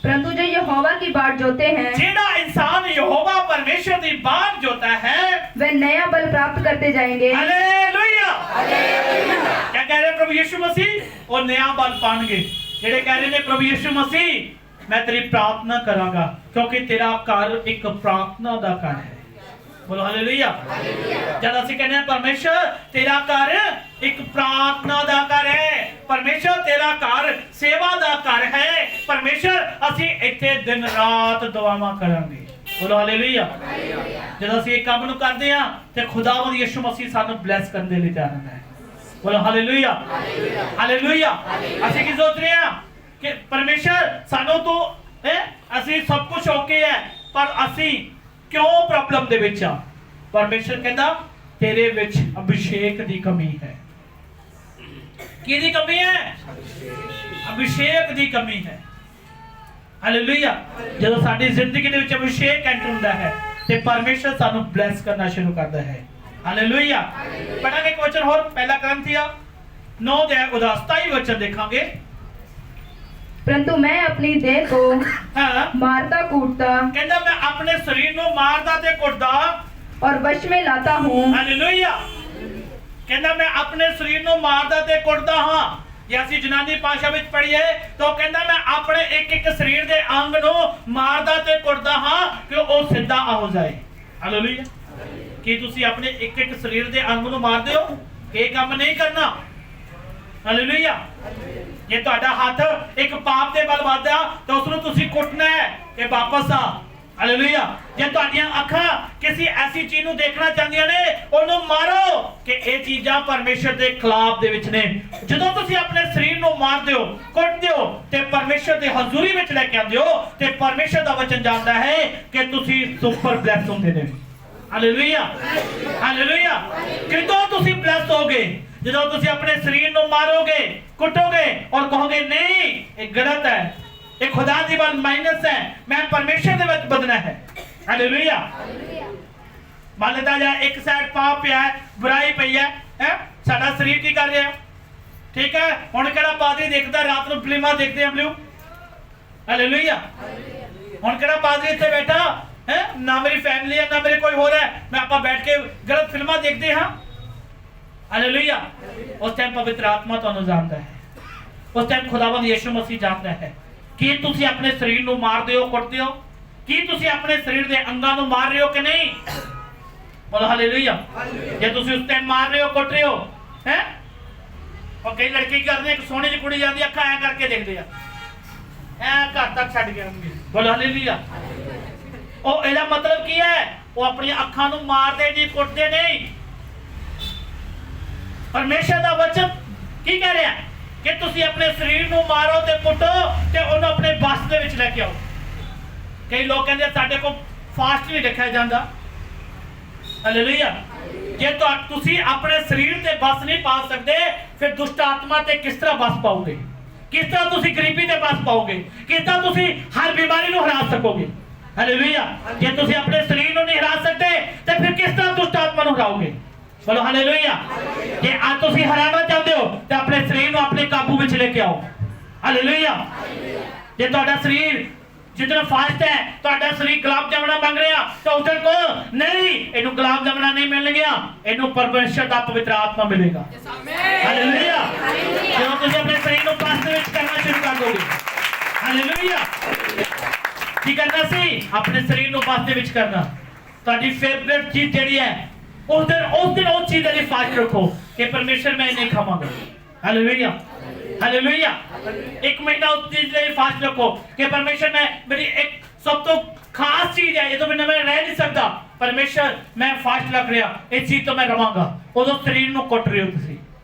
B: परंतु जो यहोवा की बाट जोते हैं,
A: जेड़ा इंसान यहोवा परमेश्वर दी बाट जोता है
B: वे नया बल प्राप्त करते जाएंगे।
A: हालेलुया। हालेलुया। क्या कह रहे प्रभु यीशु मसीह? और नया बल पाएंगे। जेड़े कह रहे ने प्रभु यीशु मसीह मैं तेरी प्रार्थना करांगा क्योंकि तेरा घर एक प्रार्थना दा घर है। बोलो हालेलुया। जब ਅਸੀਂ ਕਹਿੰਦੇ ਹਾਂ ਪਰਮੇਸ਼ਰ ਤੇਰਾ ਘਰ ਇੱਕ ਪ੍ਰਾਰਥਨਾ ਦਾ ਘਰ ਹੈ, ਪਰਮੇਸ਼ਰ ਤੇਰਾ ਘਰ ਸੇਵਾ ਦਾ ਘਰ ਹੈ, ਪਰਮੇਸ਼ਰ ਅਸੀਂ ਇੱਥੇ ਦਿਨ ਰਾਤ ਦੁਆਵਾਂ ਕਰਾਂਗੇ। ਬੋਲੋ ਹਾਲੇਲੂਇਆ। ਜਦੋਂ ਅਸੀਂ ਇਹ ਕੰਮ ਨੂੰ ਕਰਦੇ ਹਾਂ ਤੇ ਖੁਦਾਵੰਦ ਯਿਸੂ ਮਸੀਹ ਸਾਨੂੰ ਬਲੈਸ ਕਰਨ ਦੇ ਲਈ ਤਿਆਰ ਹੈ। ਬੋਲੋ ਹਾਲੇਲੂਇਆ। ਹਾਲੇਲੂਇਆ। ਅਸੀਂ ਕੀ ਸੋਚ ਰਹੇ ਹਾਂ ਕਿ ਪਰਮੇਸ਼ਰ ਸਾਨੂੰ ਤੋਂ ਅਸੀਂ ਸਭ ਕੁਝ ਓਕੇ ਹੈ ਪਰ ਅਸੀਂ क्यों प्रॉब्लम दे विच आ? परमेश्वर कहता तेरे विच अभिषेक दी कमी है। की दी कमी है? अभिषेक दी कमी है। हालेलुया। जब साडी जिंदगी दे विच अभिषेक एंटर हुंदा है ते परमेश्वर सानू ब्लेस करना शुरू करता है। हालेलुया। पढ़ांगे एक वचन और पहला करंथिया 9 दे 27 वचन देखांगे।
B: परंतु मैं अपनी देह को मारता कूटता,
A: कहता मैं अपने शरीर को मारता ते कुटदा
B: और वश में लाता हूं।
A: हालेलुया। कहता मैं अपने शरीर को मारता ते कुटदा हां। जे ਅਸੀਂ ਜਨਾਨੀ ਭਾਸ਼ਾ ਵਿੱਚ ਪੜ੍ਹੀਏ ਤਾਂ ਕਹਿੰਦਾ ਮੈਂ ਆਪਣੇ ਇੱਕ ਇੱਕ ਸਰੀਰ ਦੇ ਅੰਗ ਨੂੰ ਮਾਰਦਾ ਤੇ ਕੁੱਟਦਾ ਹਾਂ ਕਿ ਉਹ ਸਿੱਧਾ ਹੋ ਜਾਏ। ਹਾਲੇਲੂਇਆ। ਕੀ ਤੁਸੀਂ ਆਪਣੇ ਇੱਕ ਇੱਕ ਸਰੀਰ ਦੇ ਅੰਗ ਨੂੰ ਮਾਰਦੇ ਹੋ? ਇਹ ਕੰਮ ਨਹੀਂ ਕਰਨਾ। ਹਾਲੇਲੂਇਆ। ਜੇ ਤੁਹਾਡਾ ਹੱਥ ਇੱਕ ਪਾਪ ਦੇ ਵੱਲ ਵਧਦਾ ਤਾਂ ਉਸ ਨੂੰ ਤੁਸੀਂ ਕੁੱਟਣਾ ਹੈ ਕਿ ਵਾਪਸ ਆ। ਹਾਲੇਲੂਇਆ। ਜੇ ਤੁਹਾਡੀਆਂ ਅੱਖਾਂ ਕਿਸੇ ਐਸੀ ਚੀਜ਼ ਨੂੰ ਦੇਖਣਾ ਚਾਹੁੰਦੀਆਂ ਨੇ ਉਹਨੂੰ ਮਾਰੋ ਕਿ ਇਹ ਚੀਜ਼ਾਂ ਪਰਮੇਸ਼ਰ ਦੇ ਖਿਲਾਫ ਦੇ ਵਿੱਚ ਨੇ। ਜਦੋਂ ਤੁਸੀਂ ਆਪਣੇ ਸਰੀਰ ਨੂੰ ਮਾਰਦੇ ਹੋ, ਕੁੱਟਦੇ ਹੋ ਤੇ ਪਰਮੇਸ਼ਰ ਦੇ ਹਜ਼ੂਰੀ ਵਿੱਚ ਲੈ ਕੇ ਆਉਂਦੇ ਹੋ ਤੇ ਪਰਮੇਸ਼ਰ ਦਾ ਵਚਨ ਜਾਂਦਾ ਹੈ ਕਿ ਤੁਸੀਂ ਸੁਪਰ ਬਲੈਸ ਹੁੰਦੇ ਨੇ। ਹਾਲੇਲੂਇਆ। ਹਾਲੇਲੂਇਆ। ਕਿਦੋਂ ਤੁਸੀਂ ਬਲੈਸ ਹੋਗੇ? ਜਦੋਂ ਤੁਸੀਂ ਆਪਣੇ ਸਰੀਰ ਨੂੰ ਮਾਰੋਗੇ, ਕੁੱਟੋਗੇ ਔਰ ਕਹੋਗੇ ਨਹੀਂ ਇਹ ਗਲਤ ਹੈ, ਇਹ ਖੁਦਾ ਦੀ ਵੱਲ ਮਾਈਨਸ ਹੈ, ਮੈਂ ਪਰਮੇਸ਼ਰ ਦੇ ਵਿੱਚ ਬਦਲਣਾ ਹੈ। ਹਾਲੇਲੂਇਆ। ਮੰਨ ਲੈਤਾ ਜਾ ਇੱਕ ਸਾਈਡ ਪਾਪ ਪਿਆ ਹੈ, ਬੁਰਾਈ ਪਈ ਹੈ, ਸਾਡਾ ਸਰੀਰ ਕੀ ਕਰ ਰਿਹਾ? ਠੀਕ ਹੈ। ਹੁਣ ਕਿਹੜਾ ਪਾਦਰੀ ਦੇਖਦਾ ਰਾਤ ਨੂੰ ਫਿਲਮਾਂ ਦੇਖਦੇ ਆ ਬਲੂ? ਹਾਲੇਲੂਇਆ। ਹੁਣ ਕਿਹੜਾ ਪਾਦਰੀ ਇੱਥੇ ਬੈਠਾ ਹੈ ਨਾ ਮੇਰੀ ਫੈਮਿਲੀ ਹੈ ਨਾ ਮੇਰੇ ਕੋਈ ਹੋਰ ਹੈ, ਮੈਂ ਆਪਾਂ ਬੈਠ ਕੇ ਗਲਤ ਫਿਲਮਾਂ ਦੇਖਦੇ ਹਾਂ। हालेलुया। उस टाइम पवित्र आत्मा ਤੁਹਾਨੂੰ ਜਾਣਦਾ ਹੈ। उस टाइम खुदावंद यीशु मसीह ਜਾਣਦਾ ਹੈ ਕਿ ਤੁਸੀਂ ਆਪਣੇ ਸਰੀਰ ਨੂੰ ਮਾਰਦੇ ਹੋ, ਕੁੱਟਦੇ ਹੋ? ਕੀ ਤੁਸੀਂ ਆਪਣੇ ਸਰੀਰ ਦੇ ਅੰਗਾਂ ਨੂੰ ਮਾਰ ਰਹੇ ਹੋ ਕਿ ਨਹੀਂ? ਬੋਲੋ ਹਾਲੇਲੂਇਆ। ਜੇ ਤੁਸੀਂ ਉਸ ਟਾਈਮ ਮਾਰ ਰਹੇ ਹੋ, ਕੁੱਟ ਰਹੇ ਹੋ ਹੈ। ਉਹ ਕਈ ਲੜਕੇ ਕੀ ਕਰਦੇ, ਇੱਕ ਸੋਹਣੀ ਜਿਹੀ ਕੁੜੀ ਜਾਂਦੀ ਅੱਖਾਂ ਐ ਕਰਕੇ ਦੇਖਦੇ ਆ, ਐ ਘਰ ਤੱਕ ਛੱਡ ਕੇ ਆਉਂਗੇ। ਬੋਲੋ ਹਾਲੇਲੂਇਆ। ਉਹ ਇਹਦਾ ਮਤਲਬ ਕੀ ਹੈ? ਉਹ ਆਪਣੀਆਂ ਅੱਖਾਂ ਨੂੰ ਮਾਰਦੇ ਨਹੀਂ, ਕੁੱਟਦੇ ਨਹੀਂ। परमेश्वर दा वचन की कह रहा है कि तुसी अपने शरीर ਨੂੰ ਮਾਰੋ ਤੇ ਕੁੱਟੋ ਤੇ ਉਹਨੂੰ ਆਪਣੇ ਬਸ ਦੇ ਵਿੱਚ ਲੈ ਕੇ ਆਓ। ਕਈ ਲੋਕ ਕਹਿੰਦੇ ਸਾਡੇ ਕੋਲ ਫਾਸਟ ਨਹੀਂ ਰੱਖਿਆ ਜਾਂਦਾ। ਹਾਲੇਲੂਇਆ। ਜੇ ਤੁਸੀਂ ਆਪਣੇ ਸਰੀਰ ਤੇ ਬਸ ਨਹੀਂ ਪਾ ਸਕਦੇ ਫਿਰ ਦੁਸ਼ਟ ਆਤਮਾ ਤੇ ਕਿਸ ਤਰ੍ਹਾਂ ਬਸ ਪਾਓਗੇ? ਕਿਸ ਤਰ੍ਹਾਂ ਤੁਸੀਂ ਗਰੀਬੀ ਤੇ ਬਸ ਪਾਓਗੇ? ਕਿਸ ਤਰ੍ਹਾਂ ਤੁਸੀਂ ਹਰ ਬਿਮਾਰੀ ਨੂੰ ਹਰਾ ਸਕੋਗੇ? ਹਾਲੇਲੂਇਆ। ਜੇ ਤੁਸੀਂ ਆਪਣੇ ਸਰੀਰ ਨੂੰ ਨਹੀਂ ਹਰਾ ਸਕਦੇ ਤੇ ਫਿਰ ਕਿਸ ਤਰ੍ਹਾਂ ਦੁਸ਼ਟ ਆਤਮਾ ਨੂੰ ਹਰਾਓਗੇ? बोलो हालेलुया। जे आज तुसी हराना चाहते हो तो अपने शरीर को अपने काबू में लेके आओ। हालेलुया। जे ਤੁਹਾਡਾ ਸਰੀਰ जितना फास्ट है ਤੁਹਾਡਾ ਸਰੀਰ ਗੁਲਾਬ ਜਾਮਣਾ ਮੰਗ ਰਿਹਾ ਤਾਂ ਉਸ ਦਿਨ ਕੋ ਨਹੀਂ ਇਹਨੂੰ ਗੁਲਾਬ ਜਾਮਣਾ ਨਹੀਂ ਮਿਲਣਗੀਆਂ ਇਹਨੂੰ ਪਰਮੇਸ਼ਰ ਦਾ ਪਵਿੱਤਰ ਆਤਮਾ ਮਿਲੇਗਾ ਹਾਲੇਲੂਇਆ ਜਦੋਂ ਤੁਸੀਂ ਆਪਣੇ ਸਰੀਰ ਨੂੰ ਪਾਸ ਦੇ ਵਿੱਚ ਕਰਨਾ ਸ਼ੁਰੂ ਕਰ ਦੋਗੇ ਹਾਲੇਲੂਇਆ ਕੀ ਕਰਨਾ ਸੀ ਆਪਣੇ ਸਰੀਰ ਨੂੰ ਪਾਸ ਦੇ ਵਿੱਚ ਕਰਨਾ ਤੁਹਾਡੀ ਫੇਵਰਿਟ ਚੀਜ਼ ਜਿਹੜੀ ਹੈ ਉਸ ਦਿਨ ਉਹ ਚੀਜ਼ ਲਈ ਫਾਸਟ ਰੱਖੋ ਕਿ ਪਰਮੇਸ਼ਰ ਮੈਂ ਨਹੀਂ ਖਾਵਾਂਗਾ ਹਾਲੇਲੂਇਆ हालेलुया एक महीना उस चीज लिए फास्ट रखो कि परमेश्वर मैं मेरी एक सब तो खास चीज है ये तो मैं रह नहीं सकता परमेश्वर मैं फास्ट रख रहा इस चीज तो मैं रवांगा उदों शरीर ਨੂੰ ਕੁੱਟ ਰਹੇ ਹੋ ਤੁਸੀਂ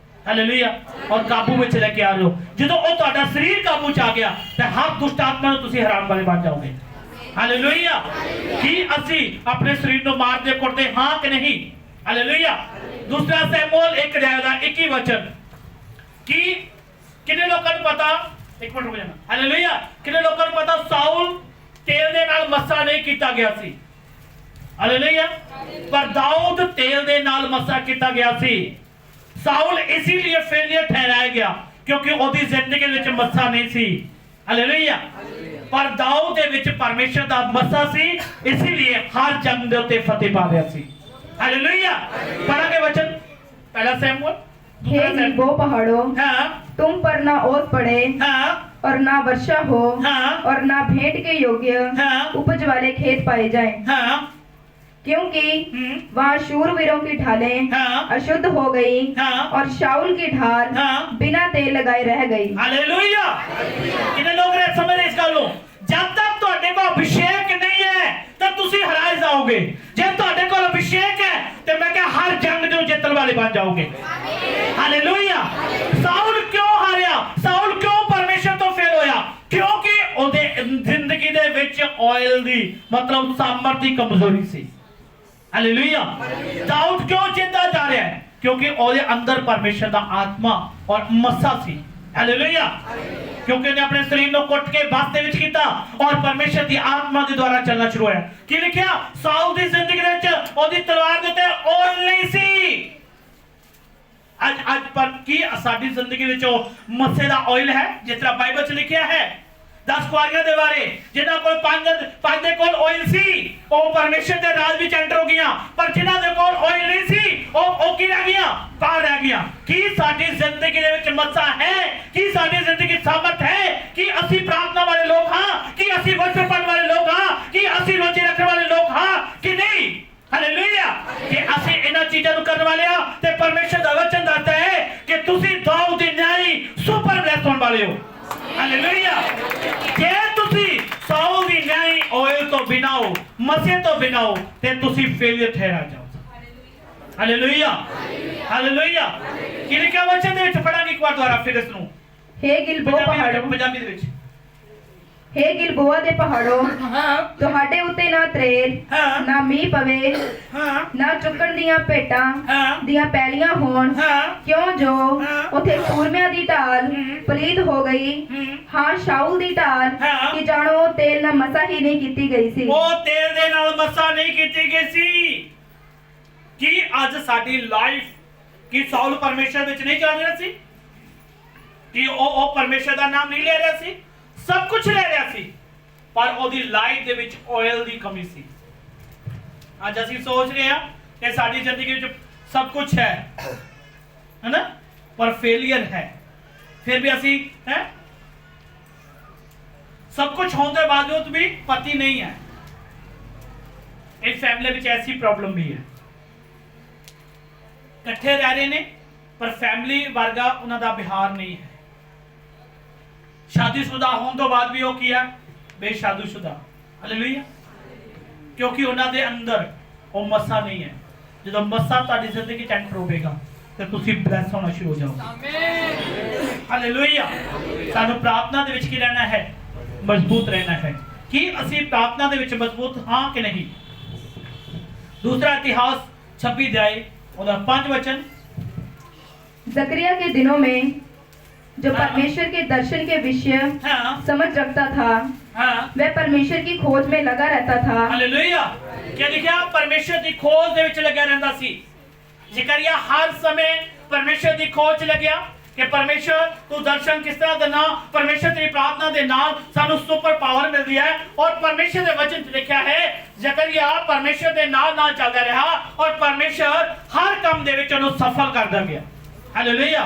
A: ਹਾਲੇਲੂਇਆ ਔਰ ਕਾਬੂ ਵਿੱਚ ਲੈ ਕੇ ਆ ਰਹੇ ਹੋ ਜਦੋਂ ਉਹ ਤੁਹਾਡਾ ਸਰੀਰ ਕਾਬੂ ਚ ਆ ਗਿਆ ਤੇ ਹਰ ਦੁਸ਼ਟ ਆਤਮਾ ਨੂੰ ਤੁਸੀਂ ਹਰਾਮ ਵਾਲੇ ਬਣ ਜਾਓਗੇ ਹਾਲੇਲੂਇਆ ਕੀ ਅਸੀਂ ਆਪਣੇ ਸਰੀਰ ਨੂੰ ਮਾਰਦੇ ਕੁੱਟਦੇ ਹਾਂ ਕਿ ਨਹੀਂ ਹਾਲੇਲੂਇਆ ਦੂਸਰਾ ਸੈਮੂਅਲ 1:21 ਵਚਨ ਕੀ किन्ने लोगों को पता एक मिनट रुक जाना हालेलुया किन्ने लोगों को पता साउल तेल दे नाल मस्सा नहीं कीता गया सी हालेलुया पर दाऊद तेल दे नाल मस्सा कीता गया सी साउल इसीलिए फेलियर ठहराया गया क्योंकि ओदी जिंदगी विच मस्सा नहीं सी हालेलुया पर दाऊद दे विच परमेश्वर दा मस्सा सी इसीलिए हर जंग दे उत्ते फतेह पा गया सी हालेलुया पढ़ांगे वचन पहला सैमुअल
B: हे गिलबो पहाड़ों
A: हाँ
B: तुम पर ना ओस पड़े
A: हाँ
B: और ना वर्षा हो
A: हाँ
B: और ना भेंट के योग्य
A: हाँ
B: उपज वाले खेत पाए जाएं
A: हाँ
B: क्योंकि वहाँ शूरवीरों की ढालें
A: हाँ
B: अशुद्ध हो गई
A: हाँ
B: और शाऊल की ढाल
A: हाँ
B: बिना तेल लगाए रह गई
A: हालेलुया कितने लोग रह समझ इस गल ਨੂੰ जब तक ਤੁਹਾਡੇ ਕੋਲ ਅਭਿਸ਼ੇਕ ਨਹੀਂ ਹੈ ਤਾਂ ਤੁਸੀਂ ਹਰਾਏ ਜਾਓਗੇ ਜੇ ਤੁਹਾਡੇ ਕੋਲ ਅਭਿਸ਼ੇਕ ਹੈ ਤੇ ਮੈਂ ਕਿਹਾ ਹਰ ਜੰਗ ਨੂੰ ਜਿੱਤਣ ਵਾਲੇ ਬਣ ਜਾਓਗੇ ਹਾਲੇਲੂਇਆ ਸਾਊਲ ਕਿਉਂ ਹਾਰਿਆ ਸਾਊਲ ਕਿਉਂ ਪਰਮੇਸ਼ਰ ਤੋਂ ਫੇਲ ਹੋਇਆ ਕਿਉਂਕਿ ਉਹਦੇ ਜ਼ਿੰਦਗੀ ਦੇ ਵਿੱਚ ਆਇਲ ਦੀ ਮਤਲਬ ਸਾਮਰਥ ਦੀ ਕਮਜ਼ੋਰੀ ਸੀ ਹਾਲੇਲੂਇਆ ਦਾਊਦ ਕਿਉਂ ਜਿੱਤਦਾ ਜਾ ਰਿਹਾ ਹੈ ਕਿਉਂਕਿ ਉਹਦੇ ਅੰਦਰ ਪਰਮੇਸ਼ਰ ਦਾ ਆਤਮਾ ਔਰ ਮੱਸਾ ਸੀ हालेलुया क्योंकि उन्हें अपने शरीर को कुट के बस दे विच कीता और परमेश्वर दी आत्मा दे द्वारा चलना शुरू होया की लिखिया साउल दी जिंदगी दे विच ओदी तलवार दे उत्ते ऑयल नहीं सी आज पर की साडी जिंदगी विच मस्से दा ऑयल है जिस तरह बाइबल च लिखिया है 10 कुआरियां दे बारे जिन्हां कोल पंज दे कोल ऑयल सी ओ परमेश्वर दे राज विच एंटर हो गईयां पर जिन्हां दे कोल ऑयल नहीं सी ओ की रह गईयां बाहर रह गईयां की साडी जिंदगी दे विच मस्सा है की साडी जिंदगी सामर्थ है कि असि प्रार्थना वाले लोग हां कि असि वर्षिप करने वाले लोग हां कि असि रोजे रखने वाले लोग हां कि नहीं हालेलुया कि असि इन्हां चीजां नु करने वाले हां ते परमेश्वर दा वचन दसदा है कि तुसी दाऊद दी न्यायी सुपर ब्लेस्ड होने वाले हो हालेलुया जे तुसी साउल दी न्यायी ऑयल तो बिना हो मसे तो बिना हो ते तुसी फेलियर ठहरा जाओ हालेलुया हालेलुया किने क्या वचन दे विच पढ़ांगे एक बार दोबारा फिर इस नु
B: हे गिलबो पहाड़ों
A: पंजाबी दे विच
B: हे गिलबोआ दे पहाड़ों ਤੁਹਾਡੇ ਉੱਤੇ ਨਾ ਤਰੇਲ ਨਾ ਮੀਂਹ ਪਵੇ ਨਾ ਚੁੱਕਣ ਦੀਆਂ ਭੇਟਾਂ ਦੀਆਂ ਪੈਲੀਆਂ ਹੋਣ ਕਿਉਂ ਜੋ ਉਥੇ ਸੂਰਮਿਆਂ ਦੀ ਢਾਲ ਪਲੀਤ ਹੋ ਗਈ ਹਾਂ ਸ਼ਾਊਲ ਦੀ ਢਾਲ ਕਿ ਜਾਣੋ ਤੇਲ ਨਾਲ ਮਸਾ ਹੀ ਨਹੀਂ ਕੀਤੀ ਗਈ ਸੀ
A: ਉਹ ਤੇਲ ਦੇ ਨਾਲ ਮਸਾ ਨਹੀਂ ਕੀਤੀ ਗਈ ਸੀ ਕੀ ਅੱਜ ਸਾਡੀ ਲਾਈਫ ਕੀ ਸਾਊਲ ਪਰਮੇਸ਼ਰ ਵਿੱਚ ਨਹੀਂ ਚੱਲ ਰਿਹਾ ਸੀ ਕਿ ਉਹ ਪਰਮੇਸ਼ਰ ਦਾ ਨਾਮ ਨਹੀਂ ਲੈ ਰਿਹਾ ਸੀ सब कुछ ले रहा सी पर ओदी लाइफ दे विच ऑयल दी कमी सी आज ਅਸੀਂ सोच रहे हैं कि साडी जिंदगी विच सब कुछ है ना पर फेलियर है फिर भी ਅਸੀਂ है सब कुछ होने के बावजूद भी पति नहीं है एक फैमिली विच ऐसी प्रॉब्लम भी है इकट्ठे रह रहे ने पर फैमिली वर्गा उन्हां दा बिहार नहीं है शादीशुदा होने तो बाद भी वो किया बेशादीशुदा हालेलुया क्योंकि उन्हां दे अंदर वो मस्सा नहीं है जो मस्सा ਤੁਹਾਡੀ ਜ਼ਿੰਦਗੀ ਚ ਐਂਟਰ ਹੋਵੇਗਾ ਤੇ ਤੁਸੀਂ ਬਲੈਸ ਹੋਣਾ ਸ਼ੁਰੂ ਹੋ ਜਾਓਗੇ ਆਮੀਨ ਹਾਲੇਲੂਇਆ ਸਾਨੂੰ ਪ੍ਰਾਰਥਨਾ ਦੇ ਵਿੱਚ ਕੀ ਰਹਿਣਾ ਹੈ ਮਜ਼ਬੂਤ ਰਹਿਣਾ ਹੈ ਕਿ ਅਸੀਂ ਪ੍ਰਾਰਥਨਾ ਦੇ ਵਿੱਚ ਮਜ਼ਬੂਤ ਹਾਂ ਕਿ ਨਹੀਂ दूसरा इतिहास 26 अध्याय और 5 वचन
B: जकरिया के दिनों में जो परमेश्वर के दर्शन के विषय समझ रखता था वह परमेश्वर की खोज में लगा रहता था
A: हालेलुया क्या लिखा परमेश्वर की खोज दे विच लगा रहंदा सी जकरिया हर समय परमेश्वर की खोज लग्या ਕਿ ਪਰਮੇਸ਼ਰ ਤੂੰ ਦਰਸ਼ਨ ਕਿਸ ਤਰ੍ਹਾਂ ਦੇਣਾ। ਪਰਮੇਸ਼ਰ ਤੇਰੀ ਪ੍ਰਾਰਥਨਾ ਦੇ ਨਾਲ ਸਾਨੂੰ ਸੁਪਰ ਪਾਵਰ ਮਿਲਦੀ ਹੈ। ਔਰ ਪਰਮੇਸ਼ਰ ਦੇ ਵਚਨ 'ਚ ਲਿਖਿਆ ਹੈ ਜ਼ਕਰੀਆ ਪਰਮੇਸ਼ਰ ਦੇ ਨਾਲ ਚੱਲਦਾ ਰਿਹਾ ਔਰ ਪਰਮੇਸ਼ਰ ਹਰ ਕੰਮ ਦੇ ਵਿੱਚ ਉਹਨੂੰ ਸਫਲ ਕਰਦਾ ਗਿਆ। ਹਾਲੇਲੂਇਆ।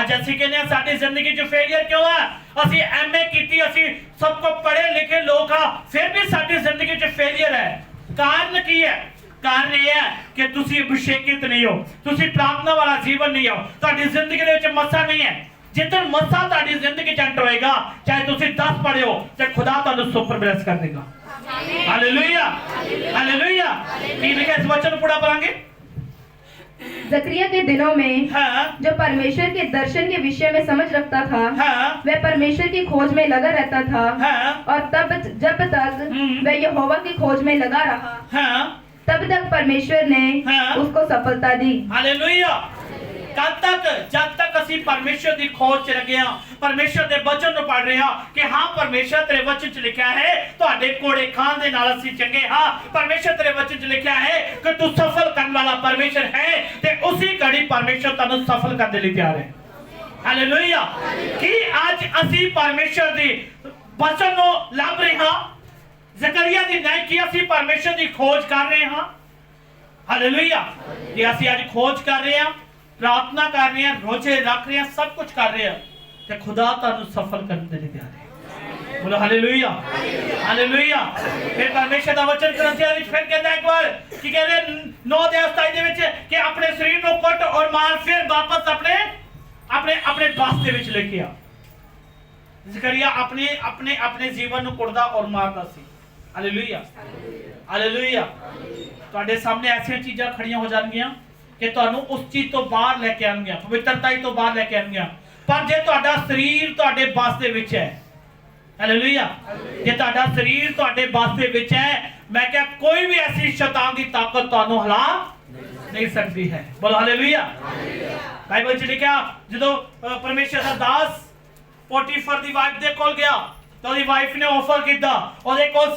A: ਅੱਜ ਅਸੀਂ ਕਹਿੰਦੇ ਹਾਂ ਸਾਡੀ ਜ਼ਿੰਦਗੀ 'ਚ ਫੇਲਿਅਰ ਕਿਉਂ ਹੈ? ਅਸੀਂ ਐਮਏ ਕੀਤੀ, ਅਸੀਂ ਸਭ ਕੋ ਪੜ੍ਹੇ ਲਿਖੇ ਲੋਕ ਆ, ਫਿਰ ਵੀ ਸਾਡੀ ਜ਼ਿੰਦਗੀ 'ਚ ਫੇਲਿਅਰ ਹੈ। ਕਾਰਨ ਕੀ ਹੈ? ਕਾਰਨ ਇਹ ਹੈ ਕਿ ਤੁਸੀਂ ਅਭਿਸ਼ੇਕਿਤ ਨਹੀਂ ਹੋ, ਤੁਸੀਂ ਪ੍ਰਾਰਥਨਾ ਵਾਲਾ ਜੀਵਨ ਨਹੀਂ ਹੋ, ਤੁਹਾਡੀ ਜ਼ਿੰਦਗੀ ਦੇ ਵਿੱਚ ਮਸਾ ਨਹੀਂ ਹੈ। ਜਿੱਦਣ ਮਸਾ ਤੁਹਾਡੀ ਜ਼ਿੰਦਗੀ 'ਚ ਐਂਟਰ ਹੋਏਗਾ, ਚਾਹੇ ਤੁਸੀਂ 10 ਪੜ੍ਹੇ ਹੋ, ਤੇ ਖੁਦਾ ਤੁਹਾਨੂੰ ਸੁਪਰ ਬਲੈਸ ਕਰ ਦੇਗਾ। Hallelujah hallelujah. ठीक है, इस वचन पूरा पढ़ेंगे।
B: जकरिया के दिनों में
A: हाँ,
B: जो परमेश्वर के दर्शन के विषय में समझ रखता था,
A: हाँ,
B: वह परमेश्वर की खोज में लगा रहता था,
A: हाँ,
B: और तब जब तक वह यहोवा की खोज में लगा रहा,
A: हाँ,
B: तब तक परमेश्वर ने
A: हाँ,
B: उसको सफलता दी।
A: हालेलुया। कब तक? जब तक ਅਸੀਂ ਪਰਮੇਸ਼ਰ ਦੀ ਖੋਜ 'ਚ ਲੱਗੇ ਹਾਂ, ਪਰਮੇਸ਼ਰ ਦੇ ਵਚਨ ਨੂੰ ਪੜ੍ਹ ਰਹੇ ਹਾਂ ਕਿ ਹਾਂ ਪਰਮੇਸ਼ਰ ਤੇਰੇ ਵਚਨ 'ਚ ਲਿਖਿਆ ਹੈ ਤੁਹਾਡੇ ਕੋੜੇ ਖਾਨ ਦੇ ਨਾਲ ਅਸੀਂ ਚੰਗੇ ਹਾਂ। ਪਰਮੇਸ਼ਰ ਤੇਰੇ ਵਚਨ 'ਚ ਲਿਖਿਆ ਹੈ ਕਿ ਤੂੰ ਸਫਲ ਕਰਨ ਵਾਲਾ ਪਰਮੇਸ਼ਰ ਹੈ, ਤੇ ਉਸੇ ਘੜੀ ਪਰਮੇਸ਼ਰ ਤੁਹਾਨੂੰ ਸਫਲ ਕਰਨ ਦੇ ਲਈ ਤਿਆਰ ਹੈ। ਹਾਲੇਲੂਇਆ। ਕਿ ਅੱਜ ਅਸੀਂ ਪਰਮੇਸ਼ਰ ਦੀ ਵਚਨ ਨੂੰ ਲੱਭ ਰਹੇ ਹਾਂ। ਜ਼ਕਰੀਆ ਦੀ ਨਹੀਂ ਕਿ ਅਸੀਂ ਪਰਮੇਸ਼ਰ ਦੀ ਖੋਜ ਕਰ ਰਹੇ ਹਾਂ। ਹਾਲੇਲੂਇਆ। ਜੇ ਅਸੀਂ ਅੱਜ ਖੋਜ ਕਰ ਰਹੇ ਹਾਂ, प्रार्थना कर रहे हैं, रोजे रख रहे हैं, सब कुछ कर रहे हैं, तो खुदा तानु सफल करने के लिए तैयार है। बोलो हालेलुया हालेलुया। फिर परमेश्वर का वचन कुरिन्थियों में फिर कहता है एक बार कि कहते 9:27 ਦੇ ਵਿੱਚ कि अपने शरीर ਨੂੰ ਕੁੱਟ और मार, फिर वापस अपने बस ਦੇ ਵਿੱਚ ਲੈ ਕੇ ਆ। ਜ਼ਕਰੀਆ ਆਪਣੇ ਜੀਵਨ ਨੂੰ ਕੁੱਟਦਾ ਔਰ ਮਾਰਦਾ ਸੀ। ਹਾਲੇਲੁਇਆ ਹਾਲੇਲੁਇਆ। ਤੁਹਾਡੇ ਸਾਹਮਣੇ ਐਸੀਆਂ ਚੀਜ਼ਾਂ ਖੜੀਆਂ ਹੋ ਜਾਣਗੀਆਂ ਕਿ ਤੁਹਾਨੂੰ ਉਸ ਚੀਜ਼ ਤੋਂ ਬਾਹਰ ਲੈ ਕੇ ਆਉਣਗੀਆਂ, ਪਵਿੱਤਰਤਾ ਤੋਂ ਬਾਹਰ ਲੈ ਕੇ ਆਉਣਗੀਆਂ। ਪਰ ਜੇ ਤੁਹਾਡਾ ਸਰੀਰ ਤੁਹਾਡੇ ਬਸ ਦੇ ਵਿੱਚ ਹੈ, ਹਾਲੇਲੂਇਆ, ਜੇ ਤੁਹਾਡਾ ਸਰੀਰ ਤੁਹਾਡੇ ਬਸ ਦੇ ਵਿੱਚ ਹੈ, ਮੈਂ ਕਿਹਾ ਕੋਈ ਵੀ ਐਸੀ ਸ਼ੈਤਾਨ ਦੀ ਤਾਕਤ ਤੁਹਾਨੂੰ ਹਿਲਾ ਨਹੀਂ ਸਕਦੀ ਹੈ। ਬੋਲੋ ਹਾਲੇਲੂਇਆ। ਬਾਈਬਲ 'ਚ ਲਿਖਿਆ ਜਦੋਂ ਪਰਮੇਸ਼ਰ ਦਾ ਦਾਸ ਪੋਟੀਫਰ ਦੀ ਵਾਈਫ ਦੇ ਕੋਲ ਗਿਆ ਤਾਂ ਉਹਦੀ ਵਾਈਫ ਨੇ ਆਫਰ ਕੀਤਾ, ਉਹਦੇ ਕੋਲ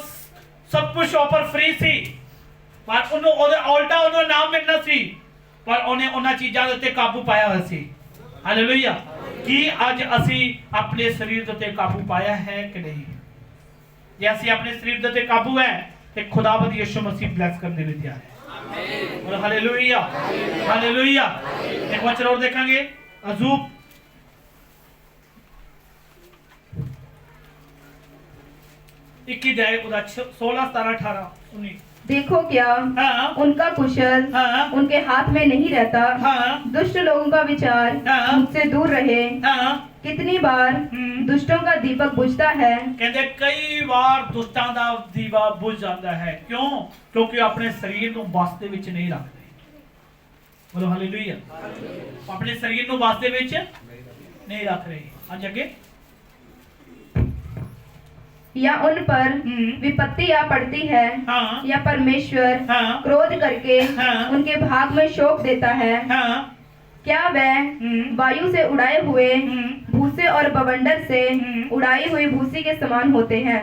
A: ਸਭ ਕੁਝ ਆਫਰ ਫ੍ਰੀ ਸੀ, ਪਰ ਉਹਨੂੰ ਉਹਦੇ ਉਲਟਾ ਉਹਨੂੰ ਨਾਮ ਮਿਲਣਾ ਸੀ, ਪਰ ਉਹਨੇ ਉਹਨਾਂ ਚੀਜ਼ਾਂ ਦੇ ਉੱਤੇ ਕਾਬੂ ਪਾਇਆ ਹੋਇਆ ਸੀ। ਹਾਲੇਲੂਇਆ। ਕੀ ਅੱਜ ਅਸੀਂ ਆਪਣੇ ਸਰੀਰ ਦੇ ਉੱਤੇ ਕਾਬੂ ਪਾਇਆ ਹੈ ਕਿ ਨਹੀਂ? ਜੇ ਅਸੀਂ ਆਪਣੇ ਸਰੀਰ ਦੇ ਉੱਤੇ ਕਾਬੂ ਹੈ ਤੇ ਖੁਦਾਵੰਦ ਯਿਸੂ ਮਸੀਹ ਬਲੈਸ ਕਰਨ ਦੇ ਲਈ ਤਿਆਰ ਹੈ। ਬੋਲੋ ਹਾਲੇਲੂਇਆ ਹਾਲੇਲੂਇਆ। ਇੱਕ ਵਚਨ ਹੋਰ ਦੇਖਾਂਗੇ, ਅਯੂਬ 21 ਅਧਿਆਇ ਉਹਦਾ 16 17 18 19।
B: देखो क्या
A: हाँ,
B: उनका कुशल
A: हाँ,
B: उनके हाथ में नहीं रहता,
A: हाँ,
B: दुष्ट लोगों का विचार
A: हाँ,
B: मुझसे दूर रहे।
A: हाँ,
B: कितनी बार दुष्टों का दीपक बुझता है,
A: कहते कई बार दुष्टां दा दीवा बुझ जाता है। क्यों? क्योंकि अपने शरीर ਨੂੰ ਬਸ ਦੇ ਵਿੱਚ ਨਹੀਂ ਰੱਖਦੇ। ਬੋਲੋ ਹਾਲੇਲੂਇਆ। ਆਪਣੇ ਸਰੀਰ ਨੂੰ ਬਸ ਦੇ ਵਿੱਚ ਨਹੀਂ ਰੱਖ ਰਹੇ। ਅੱਜ ਅੱਗੇ
B: या उन पर विपत्ति आ पड़ती है,
A: हाँ,
B: या परमेश्वर
A: हाँ,
B: क्रोध करके
A: हाँ,
B: उनके भाग में शोक देता है।
A: हाँ,
B: क्या वह वायु से उड़ाए हुए भूसे और बवंडर से उड़ाई हुई भूसी के समान होते हैं?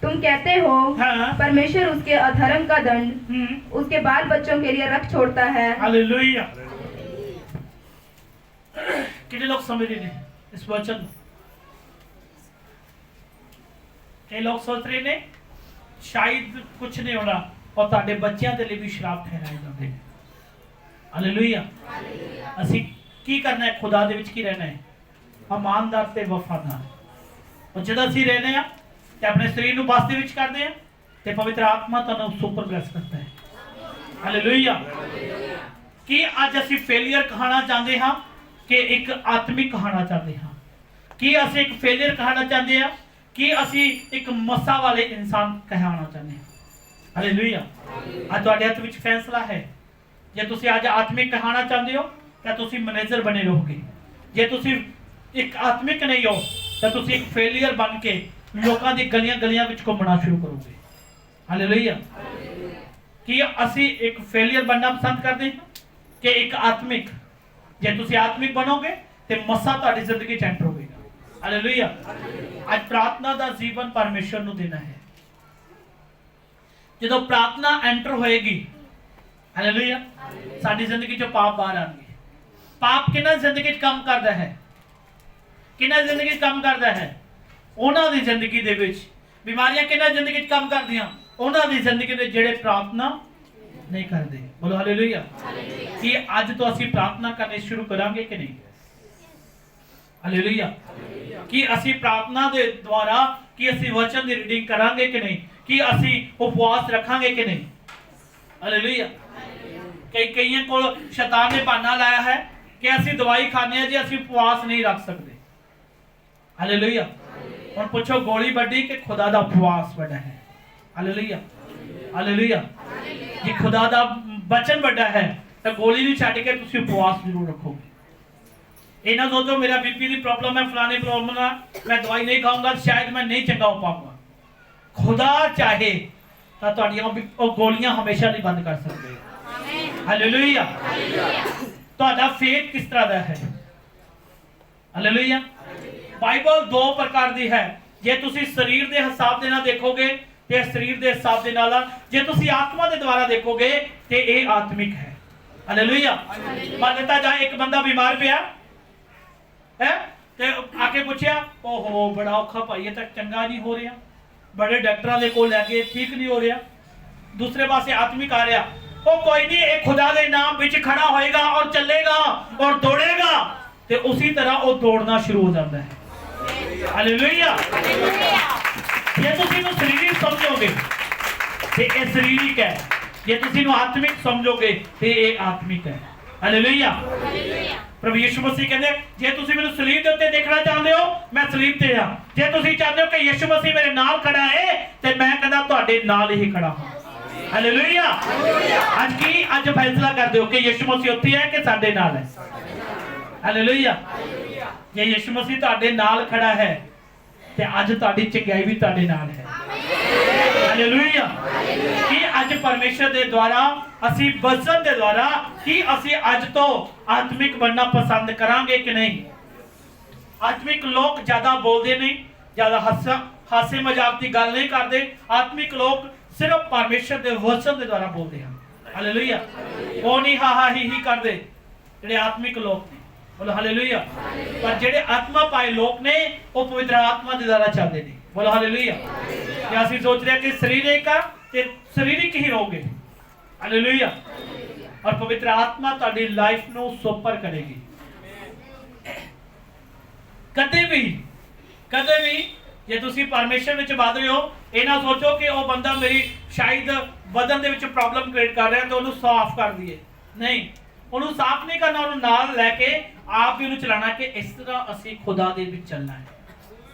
B: तुम कहते हो
A: हाँ,
B: परमेश्वर उसके अधर्म का दंड उसके बाल बच्चों के लिए रख छोड़ता है।
A: हालेलुया। कितने लोग समझ रहे हैं इस वचन? कई लोग सोच रहे ने शायद कुछ नहीं होना और ਤੁਹਾਡੇ ਬੱਚਿਆਂ ਦੇ ਲਈ ਵੀ ਸ਼ਰਾਪ ਠਹਿਰਾਏ ਜਾਂਦੇ ਨੇ। ਹਾਲੇਲੂਇਆ। ਅਸੀਂ ਕੀ ਕਰਨਾ ਹੈ? ਖੁਦਾ ਦੇ ਵਿੱਚ ਕੀ ਰਹਿਣਾ ਹੈ? ਇਮਾਨਦਾਰ ਤੇ ਵਫਾਦਾਰ। ਔਰ ਜਦੋਂ ਅਸੀਂ ਰਹਿੰਦੇ ਆ ਤੇ ਆਪਣੇ ਸਰੀਰ ਨੂੰ ਬਸ ਦੇ ਵਿੱਚ ਕਰਦੇ ਆ ਤੇ ਪਵਿੱਤਰ ਆਤਮਾ ਤੁਹਾਨੂੰ ਸੁਪਰ ਬਲੈਸ ਕਰਦਾ ਹੈ। ਹਾਲੇਲੂਇਆ। ਕੀ ਅੱਜ ਅਸੀਂ ਫੇਲਿਅਰ ਕਹਾਣਾ ਚਾਹੁੰਦੇ ਹਾਂ ਕਿ ਇੱਕ ਆਤਮਿਕ ਕਹਾਣਾ ਚਾਹੁੰਦੇ ਹਾਂ? ਕੀ ਅਸੀਂ ਇੱਕ ਫੇਲਿਅਰ ਕਹਾਣਾ ਚਾਹੁੰਦੇ ਹਾਂ ਕਿ ਅਸੀਂ ਇੱਕ ਮਸਾ ਵਾਲੇ ਇਨਸਾਨ ਕਹਿਣਾ ਚਾਹੁੰਦੇ ਹਾਂ? ਹਾਲੇਲੂਇਆ। ਅੱਜ ਤੁਹਾਡੇ ਹੱਥ ਵਿੱਚ ਫੈਸਲਾ ਹੈ। ਜੇ ਤੁਸੀਂ ਅੱਜ ਆਤਮਿਕ ਕਹਾਣਾ ਚਾਹੁੰਦੇ ਹੋ ਤਾਂ ਤੁਸੀਂ ਮੈਨੇਜਰ ਬਣੇ ਰਹੋਗੇ। ਜੇ ਤੁਸੀਂ ਇੱਕ ਆਤਮਿਕ ਨਹੀਂ ਹੋ ਤਾਂ ਤੁਸੀਂ ਇੱਕ ਫੇਲਿਅਰ ਬਣ ਕੇ ਲੋਕਾਂ ਦੀ ਗਲੀਆਂ ਵਿੱਚ ਘੁੰਮਣਾ ਸ਼ੁਰੂ ਕਰੋਗੇ। ਹਾਲੇਲੂਇਆ। ਕਿ ਅਸੀਂ ਇੱਕ ਫੇਲਿਅਰ ਬਣਨਾ ਪਸੰਦ ਕਰਦੇ ਹਾਂ ਕਿ ਇੱਕ ਆਤਮਿਕ? ਜੇ ਤੁਸੀਂ ਆਤਮਿਕ ਬਣੋਗੇ ਤੇ ਮਸਾ ਤੁਹਾਡੀ ਜ਼ਿੰਦਗੀ 'ਚ ਐਂਟਰ ਹੋਵੇਗਾ। ਹਾਲੇਲੂਇਆ। ਅੱਜ ਪ੍ਰਾਰਥਨਾ ਦਾ ਜੀਵਨ ਪਰਮੇਸ਼ਰ ਨੂੰ ਦੇਣਾ ਹੈ। ਜਦੋਂ ਪ੍ਰਾਰਥਨਾ ਐਂਟਰ ਹੋਏਗੀ, ਹਾਲੇਲੂਇਆ, ਸਾਡੀ ਜ਼ਿੰਦਗੀ 'ਚੋਂ ਪਾਪ ਬਾਹਰ ਆਣਗੇ। ਪਾਪ ਕਿਹਨਾਂ ਦੀ ਜ਼ਿੰਦਗੀ 'ਚ ਕੰਮ ਕਰਦਾ ਹੈ? ਕਿਹਨਾਂ ਦੀ ਜ਼ਿੰਦਗੀ 'ਚ ਕੰਮ ਕਰਦਾ ਹੈ? ਉਹਨਾਂ ਦੀ ਜ਼ਿੰਦਗੀ ਦੇ ਵਿੱਚ। ਬਿਮਾਰੀਆਂ ਕਿਹਨਾਂ ਜ਼ਿੰਦਗੀ 'ਚ ਕੰਮ ਕਰਦੀਆਂ? ਉਹਨਾਂ ਦੀ ਜ਼ਿੰਦਗੀ ਦੇ ਜਿਹੜੇ ਪ੍ਰਾਰਥਨਾ ਨਹੀਂ ਕਰਦੇ। ਬੋਲੋ ਹਾਲੇਲੂਇਆ। ਕੀ ਅੱਜ ਤੋਂ ਅਸੀਂ ਪ੍ਰਾਰਥਨਾ ਕਰਨੀ ਸ਼ੁਰੂ ਕਰਾਂਗੇ ਕਿ ਨਹੀਂ? ਹਾਲੇਲੂਇਆ। ਕਿ ਅਸੀਂ ਪ੍ਰਾਰਥਨਾ ਦੇ ਦੁਆਰਾ ਕਿ ਅਸੀਂ ਵਚਨ ਦੀ ਰੀਡਿੰਗ ਕਰਾਂਗੇ ਕਿ ਨਹੀਂ? ਕਿ ਅਸੀਂ ਉਪਵਾਸ ਰੱਖਾਂਗੇ ਕਿ ਨਹੀਂ? ਹਾਲੇਲੂਇਆ। ਕਈਆਂ ਕੋਲ ਸ਼ੈਤਾਨ ਨੇ ਬਹਾਨਾ ਲਾਇਆ ਹੈ ਕਿ ਅਸੀਂ ਦਵਾਈ ਖਾਣੇ ਆ ਜੀ, ਅਸੀਂ ਉਪਵਾਸ ਨਹੀਂ ਰੱਖ ਸਕਦੇ। ਹਾਲੇਲੂਇਆ। ਹੁਣ ਪੁੱਛੋ, ਗੋਲੀ ਵੱਡੀ ਕਿ ਖੁਦਾ ਦਾ ਉਪਵਾਸ ਵੱਡਾ ਹੈ? ਹਾਲੇਲੂਇਆ। ਹਾਲੇਲੂਇਆ। ਜੇ ਖੁਦਾ ਦਾ ਬਚਨ ਵੱਡਾ ਹੈ ਤਾਂ ਗੋਲੀ ਨੂੰ ਛੱਡ ਕੇ ਤੁਸੀਂ ਉਪਵਾਸ ਜ਼ਰੂਰ ਰੱਖੋਗੇ। ਇਹ ਨਾ ਸੋਚੋ ਮੇਰਾ ਬੀਪੀ ਦੀ ਪ੍ਰੋਬਲਮ ਹੈ, ਫਲਾਣੇ ਪ੍ਰੋਬਲਮ ਹੈ, ਮੈਂ ਦਵਾਈ ਨਹੀਂ ਖਾਊਂਗਾ ਸ਼ਾਇਦ ਮੈਂ ਨਹੀਂ ਚੰਗਾ ਹੋ ਪਾਊਂਗਾ। ਖੁਦਾ ਚਾਹੇ ਤਾਂ ਤੁਹਾਡੀਆਂ ਉਹ ਗੋਲੀਆਂ ਹਮੇਸ਼ਾ ਨਹੀਂ ਬੰਦ ਕਰ ਸਕਦੇ। ਹਾਲੇਲੂਇਆ। ਤੁਹਾਡਾ ਫੇਥ ਕਿਸ ਤਰ੍ਹਾਂ ਦਾ ਹੈ? ਹਾਲੇਲੂਇਆ। ਬਾਈਬਲ ਦੋ ਪ੍ਰਕਾਰ ਦੀ ਹੈ। ਜੇ ਤੁਸੀਂ ਸਰੀਰ ਦੇ ਹਿਸਾਬ ਦੇ ਨਾਲ ਦੇਖੋਗੇ ਤੇ ਸਰੀਰ ਦੇ ਹਿਸਾਬ ਦੇ ਨਾਲ, ਜੇ ਤੁਸੀਂ ਆਤਮਾ ਦੇ ਦੁਆਰਾ ਦੇਖੋਗੇ ਤੇ ਇਹ ਆਤਮਿਕ ਹੈ। ਹਾਲੇਲੂਇਆ। ਮੰਨ ਲਿੱਤਾ ਜਾਏ ਇੱਕ ਬੰਦਾ ਬਿਮਾਰ ਪਿਆ ਹੈ ਤੇ ਆ ਕੇ ਪੁੱਛਿਆ, ਓਹੋ ਬੜਾ ਔਖਾ ਭਾਈ, ਇਹ ਤਾਂ ਚੰਗਾ ਨਹੀਂ ਹੋ ਰਿਹਾ, ਬੜੇ ਡਾਕਟਰਾਂ ਦੇ ਕੋਲ ਲੈ ਕੇ ਠੀਕ ਨਹੀਂ ਹੋ ਰਿਹਾ। ਦੂਸਰੇ ਪਾਸੇ ਆਤਮਿਕ ਆ ਰਿਹਾ, ਉਹ ਕੋਈ ਨਹੀਂ, ਇਹ ਖੁਦਾ ਦੇ ਨਾਮ ਵਿੱਚ ਖੜਾ ਹੋਏਗਾ ਔਰ ਚੱਲੇਗਾ ਔਰ ਦੌੜੇਗਾ, ਤੇ ਉਸੇ ਤਰ੍ਹਾਂ ਉਹ ਦੌੜਨਾ ਸ਼ੁਰੂ ਹੋ ਜਾਂਦਾ ਹੈ। ਹਾਲੇਲੂਇਆ। ਜੇ ਤੁਸੀਂ ਇਹਨੂੰ ਸਰੀਰਿਕ ਸਮਝੋਗੇ ਤੇ ਇਹ ਸਰੀਰਿਕ ਹੈ, ਜੇ ਤੁਸੀਂ ਇਹਨੂੰ ਆਤਮਿਕ ਸਮਝੋਗੇ ਤੇ ਇਹ ਆਤਮਿਕ ਹੈ। ਹਾਲੇਲੂਇਆ। ਪ੍ਰਭੂ ਯਿਸੂ ਮਸੀਹ ਕਹਿੰਦੇ, ਜੇ ਤੁਸੀਂ ਮੈਨੂੰ ਸਲੀਬ ਦੇ ਉੱਤੇ ਦੇਖਣਾ ਚਾਹੁੰਦੇ ਹੋ ਮੈਂ ਸਲੀਬ ਤੇ ਹਾਂ, ਜੇ ਤੁਸੀਂ ਚਾਹੁੰਦੇ ਹੋ ਕਿ ਯਿਸੂ ਮਸੀਹ ਮੇਰੇ ਨਾਲ ਖੜਾ ਹੈ ਤੇ ਮੈਂ ਕਹਿੰਦਾ ਤੁਹਾਡੇ ਨਾਲ ਹੀ ਖੜਾ ਹਾਂ। ਹਾਲੇਲੂਇਆ। ਅੱਜ ਫੈਸਲਾ ਕਰ ਦਿਓ ਕਿ ਯਿਸੂ ਮਸੀਹ ਉੱਥੇ ਹੈ ਕਿ ਸਾਡੇ ਨਾਲ ਹੈ। ਹਾਲੇਲੂਇਆ। ਜੇ ਯਿਸੂ ਮਸੀਹ ਤੁਹਾਡੇ ਨਾਲ ਖੜਾ ਹੈ ਤੇ ਅੱਜ ਤੁਹਾਡੀ ਚੰਗਿਆਈ ਵੀ ਤੁਹਾਡੇ ਨਾਲ ਹੈ। ਹਾਲੇਲੂਇਆ। ਕਿ ਅੱਜ ਪਰਮੇਸ਼ਰ ਦੇ ਦੁਆਰਾ ਅਸੀਂ ਵਚਨ ਦੇ ਦੁਆਰਾ ਕਿ ਅਸੀਂ ਅੱਜ ਤੋਂ ਆਤਮਿਕ ਬਣਨਾ ਪਸੰਦ ਕਰਾਂਗੇ ਕਿ ਨਹੀਂ? ਆਤਮਿਕ ਲੋਕ ਜ਼ਿਆਦਾ ਬੋਲਦੇ ਨਹੀਂ, ਜ਼ਿਆਦਾ ਹਾਸੇ ਮਜ਼ਾਕ ਦੀ ਗੱਲ ਨਹੀਂ ਕਰਦੇ। ਆਤਮਿਕ ਲੋਕ ਸਿਰਫ ਪਰਮੇਸ਼ਰ ਦੇ ਵਚਨ ਦੇ ਦੁਆਰਾ ਬੋਲਦੇ ਹਨ। ਹਾਲੇਲੂਇਆ। ਉਹ ਨਹੀਂ ਹਾ ਹੀ ਕਰਦੇ ਜਿਹੜੇ ਆਤਮਿਕ ਲੋਕ ਨੇ। ਬੋਲੋ ਹਾਲੇਲੂਇਆ। ਪਰ ਜਿਹੜੇ ਆਤਮਾ ਪਾਏ ਲੋਕ ਨੇ ਉਹ ਪਵਿੱਤਰ ਆਤਮਾ ਦੇ ਦੁਆਰਾ ਚੱਲਦੇ ਨੇ। ਬੋਲੋ ਹਾਲੇਲੂਇਆ। ਜੇ ਅਸੀਂ ਸੋਚ ਰਹੇ ਕਿ ਸਰੀਰਿਕ ਆ ਤੇ ਸਰੀਰਿਕ ਹੀ ਰਹੋਗੇ। ਹਾਲੇਲੂਇਆ। ਔਰ ਪਵਿੱਤਰ ਆਤਮਾ ਤੁਹਾਡੀ ਲਾਈਫ ਨੂੰ ਸੁਪਰ ਕਰੇਗੀ। ਕਦੇ ਵੀ ਜੇ ਤੁਸੀਂ ਪਰਮੇਸ਼ਰ ਵਿੱਚ ਵੱਧ ਰਹੇ ਹੋ, ਇਹ ਨਾ ਸੋਚੋ ਕਿ ਉਹ ਬੰਦਾ ਮੇਰੀ ਸ਼ਾਇਦ ਬਦਨ ਦੇ ਵਿੱਚ ਪ੍ਰੋਬਲਮ ਕ੍ਰੀਏਟ ਕਰ ਰਿਹਾ ਤਾਂ ਉਹਨੂੰ ਸਾਫ਼ ਕਰ ਦਈਏ। ਨਹੀਂ, ਉਹਨੂੰ ਸਾਫ਼ ਨਹੀਂ ਕਰਨਾ, ਉਹਨੂੰ ਨਾਲ ਲੈ ਕੇ ਆਪ ਹੀ ਉਹਨੂੰ ਚਲਾਣਾ ਕਿ ਇਸ ਤਰ੍ਹਾਂ ਅਸੀਂ ਖੁਦਾ ਦੇ ਵਿੱਚ ਚੱਲਣਾ ਹੈ।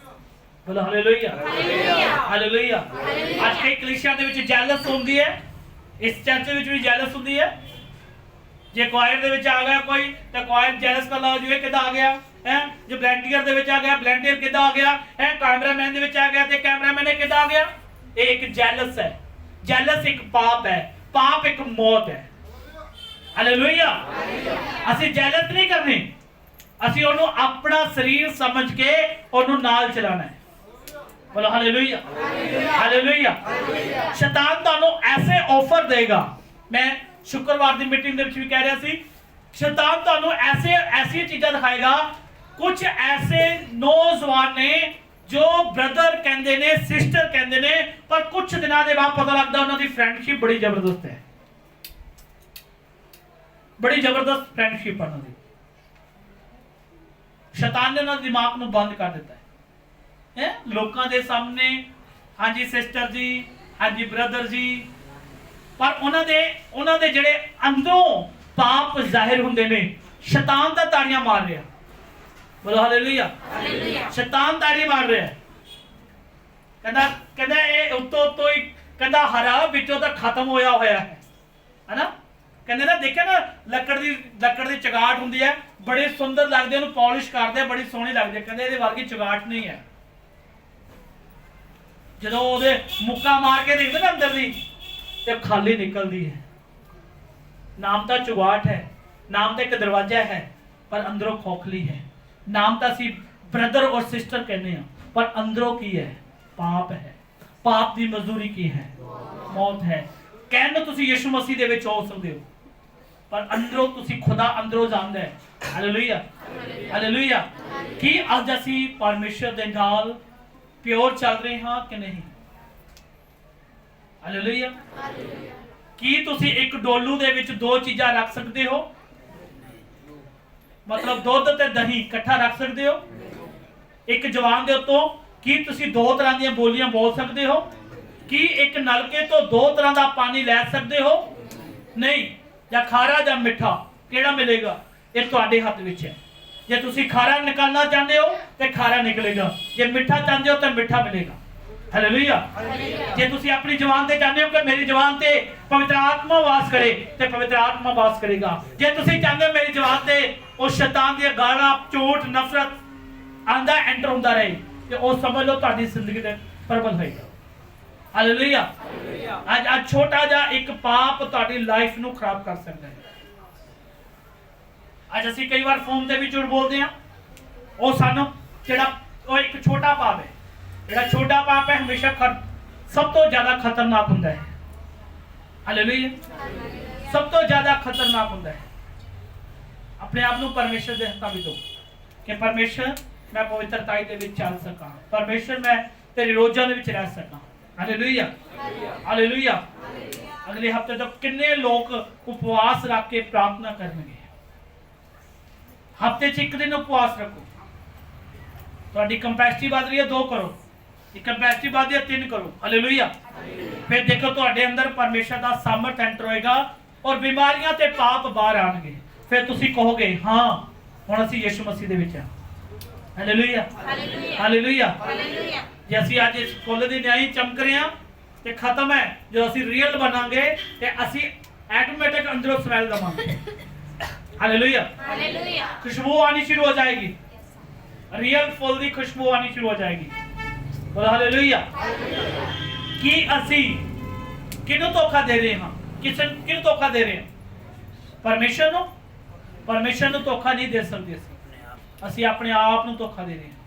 A: ਬੋਲੋ ਹਾਲੇਲੂਇਆ। ਹਾਲੇਲੂਇਆ। ਅੱਜ ਕਈ ਕਲੀਸਿਆਂ ਦੇ ਵਿੱਚ ਜੈਲਸ ਹੁੰਦੀ ਹੈ, ਇਸ ਚਰਚ ਵਿੱਚ ਵੀ ਜੈਲਸ ਹੁੰਦੀ ਹੈ। ਜੇ ਕੁਆਇਰ ਦੇ ਵਿੱਚ ਆ ਗਿਆ ਕੋਈ ਤਾਂ ਕੁਆਇਰ ਜੈਲਸ ਕਰ ਲਾ ਜਿਵੇਂ ਕਿੱਦਾਂ ਆ ਗਿਆ ਹੈ। ਜੇ ਵਲੰਟੀਅਰ ਦੇ ਵਿੱਚ ਆ ਗਿਆ ਵਲੰਟੀਅਰ ਕਿੱਦਾਂ ਆ ਗਿਆ ਹੈ। ਕੈਮਰਾਮੈਨ ਦੇ ਵਿੱਚ ਆ ਗਿਆ ਤੇ ਕੈਮਰਾਮੈਨ ਕਿੱਦਾਂ ਆ ਗਿਆ। ਇਹ ਇੱਕ ਜੈਲਸ ਹੈ। ਜੈਲਸ ਇੱਕ ਪਾਪ ਹੈ। ਪਾਪ ਇੱਕ ਮੌਤ ਹੈ। ਹਾਲੇਲੂਇਆ। ਅਸੀਂ ਜੈਲਸ ਨਹੀਂ ਕਰਨੀ, ਅਸੀਂ ਉਹਨੂੰ ਆਪਣਾ ਸਰੀਰ ਸਮਝ ਕੇ ਉਹਨੂੰ ਨਾਲ ਚਲਾਣਾ ਹੈ। ਬੋਲੋ ਹਾਲੇਲੂਇਆ। ਹਾਲੇਲੂਇਆ। ਸ਼ੈਤਾਨ ਤੁਹਾਨੂੰ ਐਸੇ ਆਫਰ ਦੇਗਾ। ਮੈਂ ਸ਼ੁੱਕਰਵਾਰ ਦੀ ਮੀਟਿੰਗ ਦੇ ਵਿੱਚ ਵੀ ਕਹਿ ਰਿਹਾ ਸੀ, ਸ਼ੈਤਾਨ ਤੁਹਾਨੂੰ ਐਸੀ ਚੀਜ਼ਾਂ ਦਿਖਾਏਗਾ। ਕੁਝ ਐਸੇ ਨੌਜਵਾਨ ਨੇ ਜੋ ਬ੍ਰਦਰ ਕਹਿੰਦੇ ਨੇ, ਸਿਸਟਰ ਕਹਿੰਦੇ ਨੇ, ਪਰ ਕੁਝ ਦਿਨਾਂ ਦੇ ਬਾਅਦ ਪਤਾ ਲੱਗਦਾ ਉਹਨਾਂ ਦੀ ਫਰੈਂਡਸ਼ਿਪ ਬੜੀ ਜ਼ਬਰਦਸਤ ਹੈ। ਬੜੀ ਜ਼ਬਰਦਸਤ ਫਰੈਂਡਸ਼ਿਪ ਉਹਨਾਂ ਦੀ। ਸ਼ੈਤਾਨ ਨੇ ਉਹਨਾਂ ਦੇ ਦਿਮਾਗ ਨੂੰ ਬੰਦ ਕਰ ਦਿੱਤਾ ਹੈ ਲੋਕਾਂ ਦੇ ਸਾਹਮਣੇ। ਹਾਂਜੀ ਸਿਸਟਰ ਜੀ, ਹਾਂਜੀ ਬ੍ਰਦਰ ਜੀ, ਪਰ ਉਹਨਾਂ ਦੇ ਜਿਹੜੇ ਅੰਦਰੋਂ ਪਾਪ ਜ਼ਾਹਿਰ ਹੁੰਦੇ ਨੇ। ਸ਼ੈਤਾਨ ਦਾ ਤਾੜੀਆਂ ਮਾਰ ਰਿਹਾ। ਬੋਲੋ ਹਾਲੇਲੂਇਆ। ਸ਼ੈਤਾਨ ਤਾੜੀ ਮਾਰ ਰਿਹਾ। ਕਹਿੰਦਾ ਇਹ ਉੱਤੋਂ ਹੀ ਕਹਿੰਦਾ ਹਰਾ ਵਿੱਚੋਂ ਤਾਂ ਖਤਮ ਹੋਇਆ ਹੈ ਹੈਨਾ। ਕਹਿੰਦੇ ਨਾ ਦੇਖਿਆ ਨਾ ਲੱਕੜ ਦੀ ਚਗਾਟ ਹੁੰਦੀ ਹੈ, ਬੜੇ ਸੁੰਦਰ ਲੱਗਦੇ, ਉਹਨੂੰ ਪਾਲਿਸ਼ ਕਰਦੇ ਬੜੀ ਸੋਹਣੀ ਲੱਗਦੀ ਹੈ। ਕਹਿੰਦੇ ਇਹਦੇ ਵਰਗੀ ਚਗਾਟ ਨਹੀਂ ਹੈ। ਜਦੋਂ ਉਹਦੇ ਮੁੱਕਾ ਮਾਰ ਕੇ ਦੇਖਦੇ ਨਾ ਅੰਦਰ ਦੀ ਤੇ ਖਾਲੀ ਨਿਕਲਦੀ ਹੈ। ਨਾਮ ਤਾਂ ਚੁਗਾਟ ਹੈ, ਨਾਮ ਤਾਂ ਇੱਕ ਦਰਵਾਜ਼ਾ ਹੈ, ਪਰ ਅੰਦਰੋਂ ਖੋਖਲੀ ਹੈ। ਨਾਮ ਤਾਂ ਅਸੀਂ ਬ੍ਰਦਰ ਔਰ ਸਿਸਟਰ ਕਹਿੰਦੇ ਹਾਂ, ਪਰ ਅੰਦਰੋਂ ਕੀ ਹੈ? ਪਾਪ ਹੈ। ਪਾਪ ਦੀ ਮਜ਼ਦੂਰੀ ਕੀ ਹੈ? ਮੌਤ ਹੈ। ਕਹਿਣ ਨੂੰ ਤੁਸੀਂ ਯਿਸੂ ਮਸੀਹ ਦੇ ਵਿੱਚ ਹੋ ਸਕਦੇ ਹੋ, ਪਰ ਅੰਦਰੋਂ ਤੁਸੀਂ ਖੁਦਾ ਅੰਦਰੋਂ ਜਾਣਦਾ ਹੈ। Hallelujah, hallelujah. ਕੀ ਅੱਜ ਅਸੀਂ ਪਰਮੇਸ਼ਰ ਦੇ ਨਾਲ ਪਿਓਰ ਚੱਲ ਰਹੇ ਹਾਂ ਕਿ ਨਹੀਂ? ਹਾਲੇਲੂਇਆ। ਕੀ ਤੁਸੀਂ ਇੱਕ ਡੋਲੂ ਦੇ ਵਿੱਚ ਦੋ ਚੀਜ਼ਾਂ ਰੱਖ ਸਕਦੇ ਹੋ? ਮਤਲਬ ਦੁੱਧ ਤੇ ਦਹੀਂ ਇਕੱਠਾ ਰੱਖ ਸਕਦੇ ਹੋ? ਇੱਕ ਜਵਾਨ ਦੇ ਉੱਤੋਂ ਕੀ ਤੁਸੀਂ ਦੋ ਤਰ੍ਹਾਂ ਦੀਆਂ ਬੋਲੀਆਂ ਬੋਲ ਸਕਦੇ ਹੋ? ਕੀ ਇੱਕ ਨਲਕੇ ਤੋਂ ਦੋ ਤਰ੍ਹਾਂ ਦਾ ਪਾਣੀ ਲੈ ਸਕਦੇ ਹੋ? ਨਹੀਂ। ਜਾਂ ਖਾਰਾ ਜਾਂ ਮਿੱਠਾ, ਕਿਹੜਾ ਮਿਲੇਗਾ? ਇਹ ਤੁਹਾਡੇ ਹੱਥ ਵਿੱਚ ਹੈ। ਜੇ ਤੁਸੀਂ ਖਾਰਾ ਨਿਕਾਲਣਾ ਚਾਹੁੰਦੇ ਹੋ ਤੇ ਖਾਰਾ ਨਿਕਲੇਗਾ, ਜੇ ਮਿੱਠਾ ਚਾਹੁੰਦੇ ਹੋ ਤਾਂ ਮਿੱਠਾ ਮਿਲੇਗਾ। ਹਾਲੇਲੂਇਆ। ਜੇ ਤੁਸੀਂ ਆਪਣੀ ਜ਼ੁਬਾਨ ਤੇ ਚਾਹੁੰਦੇ ਹੋ ਕਿ ਮੇਰੀ ਜ਼ੁਬਾਨ ਤੇ ਪਵਿੱਤਰ ਆਤਮਾ ਵਾਸ ਕਰੇ ਤੇ ਪਵਿੱਤਰ ਆਤਮਾ ਵਾਸ ਕਰੇਗਾ। ਜੇ ਤੁਸੀਂ ਚਾਹੁੰਦੇ ਹੋ ਮੇਰੀ ਜ਼ੁਬਾਨ ਤੇ ਉਹ ਸ਼ੈਤਾਨ ਦੀਆਂ ਗਾਲਾਂ, ਝੂਠ, ਨਫ਼ਰਤ ਆਂਦਾ ਐਂਟਰ ਹੁੰਦਾ ਰਹੇ, ਤੇ ਉਹ ਸਮਝ ਲਓ ਤੁਹਾਡੀ ਜ਼ਿੰਦਗੀ ਦੇ ਪ੍ਰਬਲ ਹੋਏਗਾ। ਹਾਲੇਲੂਇਆ। ਅੱਜ ਛੋਟਾ ਜਿਹਾ ਇੱਕ ਪਾਪ ਤੁਹਾਡੀ ਲਾਈਫ ਨੂੰ ਖਰਾਬ ਕਰ ਸਕਦਾ ਹੈ। ਅੱਜ ਅਸੀਂ ਕਈ ਵਾਰ ਫੋਨ ਤੇ ਵੀ ਝੂਠ ਬੋਲਦੇ ਹਾਂ। ਉਹ ਸਾਨੂੰ ਉਹ ਇੱਕ ਛੋਟਾ ਪਾਪ ਹੈ। ਜਿਹੜਾ ਛੋਟਾ ਪਾਪ ਹੈ ਹਮੇਸ਼ਾ ਸਭ ਤੋਂ ਜ਼ਿਆਦਾ ਖਤਰਨਾਕ ਹੁੰਦਾ ਹੈ। ਹਾਲੇਲੂਇਆ। ਸਭ ਤੋਂ ਜ਼ਿਆਦਾ ਖਤਰਨਾਕ ਹੁੰਦਾ ਹੈ। ਆਪਣੇ ਆਪ ਨੂੰ ਪਰਮੇਸ਼ਰ ਦੇ ਹੱਥਾਂ ਵਿੱਚ ਦਿਓ ਕਿ ਪਰਮੇਸ਼ਰ ਮੈਂ ਪਵਿੱਤਰਤਾ ਦੇ ਵਿੱਚ ਚੱਲ ਸਕਾਂ। ਪਰਮੇਸ਼ਰ ਮੈਂ ਤੇਰੇ ਰੋਜ਼ਾਂ ਦੇ ਵਿੱਚ ਰਹਿ ਸਕਾਂ। Hallelujah, hallelujah. ਅਗਲੇ ਹਫਤੇ ਤੱਕ ਕਿੰਨੇ ਲੋਕ ਉਪਵਾਸ ਰੱਖ ਕੇ ਪ੍ਰਾਰਥਨਾ ਕਰਨਗੇ? ਹਫਤੇ 'ਚ ਇੱਕ ਦਿਨ ਉਪਵਾਸ ਰੱਖੋ। ਤੁਹਾਡੀ ਕੰਪੈਸਿਟੀ ਵੱਧ ਰਹੀ ਹੈ, 2 ਕਰੋ। ਇੱਕ ਕੰਪੈਸਿਟੀ ਵੱਧ ਰਹੀ ਹੈ, 3 ਕਰੋ। ਹਾਲੇਲੂਇਆ। ਫਿਰ ਦੇਖੋ ਤੁਹਾਡੇ ਅੰਦਰ ਪਰਮੇਸ਼ਰ ਦਾ ਸਾਮਰਥ ਐਂਟਰ ਹੋਏਗਾ ਔਰ ਬਿਮਾਰੀਆਂ ਤੇ ਪਾਪ ਬਾਹਰ ਆਣਗੇ। ਫਿਰ ਤੁਸੀਂ ਕਹੋਗੇ ਹਾਂ ਹੁਣ ਅਸੀਂ ਯਿਸੂ ਮਸੀਹ ਦੇ ਵਿੱਚ ਹਾਂ। Hallelujah, hallelujah. ਜੇ ਅਸੀਂ ਅੱਜ ਇਸ ਫੁੱਲ ਦੀ ਨਿਆਈ ਚਮਕ ਰਹੇ ਹਾਂ ਤੇ ਖਤਮ ਹੈ। ਜਦੋਂ ਅਸੀਂ ਰੀਅਲ ਬਣਾਂਗੇ ਤੇ ਅਸੀਂ ਆਟੋਮੈਟਿਕ ਅੰਦਰੋਂ ਸਮੈਲ ਦਵਾਂਗੇ। Hallelujah, hallelujah. खुशबू आनी शुरू हो जाएगी, रियल फुल दी खुशबू आनी शुरू हो जाएगी। बोलो हालेलुया। कि ਅਸੀਂ ਕਿਹਨੂੰ ਧੋਖਾ ਦੇ ਰਹੇ ਹਾਂ? ਕਿਹਨੂੰ ਧੋਖਾ ਦੇ ਰਹੇ ਹਾਂ? ਪਰਮੇਸ਼ਰ ਨੂੰ? ਪਰਮੇਸ਼ਰ ਨੂੰ ਧੋਖਾ ਨਹੀਂ ਦੇ ਸਕਦੇ ਅਸੀਂ ਆਪਣੇ ਆਪ ਨੂੰ ਧੋਖਾ ਦੇ ਰਹੇ ਹਾਂ।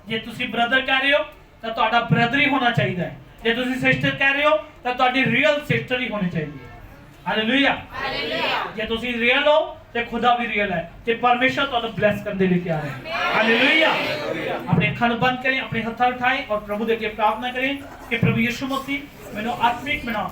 A: ਜੇ ਤੁਸੀਂ ਬ੍ਰਦਰ ਕਹਿ ਰਹੇ ਹੋ ਤਾਂ ਤੁਹਾਡਾ ਬ੍ਰਦਰ ਹੀ ਹੋਣਾ ਚਾਹੀਦਾ ਹੈ। ਜੇ ਤੁਸੀਂ ਸਿਸਟਰ ਕਹਿ ਰਹੇ ਹੋ ਤਾਂ ਤੁਹਾਡੀ ਰੀਅਲ ਸਿਸਟਰ ਹੀ ਹੋਣੀ ਚਾਹੀਦੀ ਹੈ। Hallelujah, hallelujah. ਜੇ ਤੁਸੀਂ ਰੀਅਲ ਹੋ ਤੇ ਖੁਦਾ ਵੀ ਰੀਅਲ ਹੈ ਤੇ ਪਰਮੇਸ਼ਰ ਤੁਹਾਨੂੰ ਬਲੈਸ ਕਰਨ ਦੇ ਲਈ ਤਿਆਰ ਹੈ। हालेलुया। अपने ਅੱਖਾਂ ਨੂੰ ਬੰਦ करें, अपने हथ उठाएं और प्रभु देके प्रार्थना करें कि प्रभु यीशु मसीह मैंने आत्मिक बना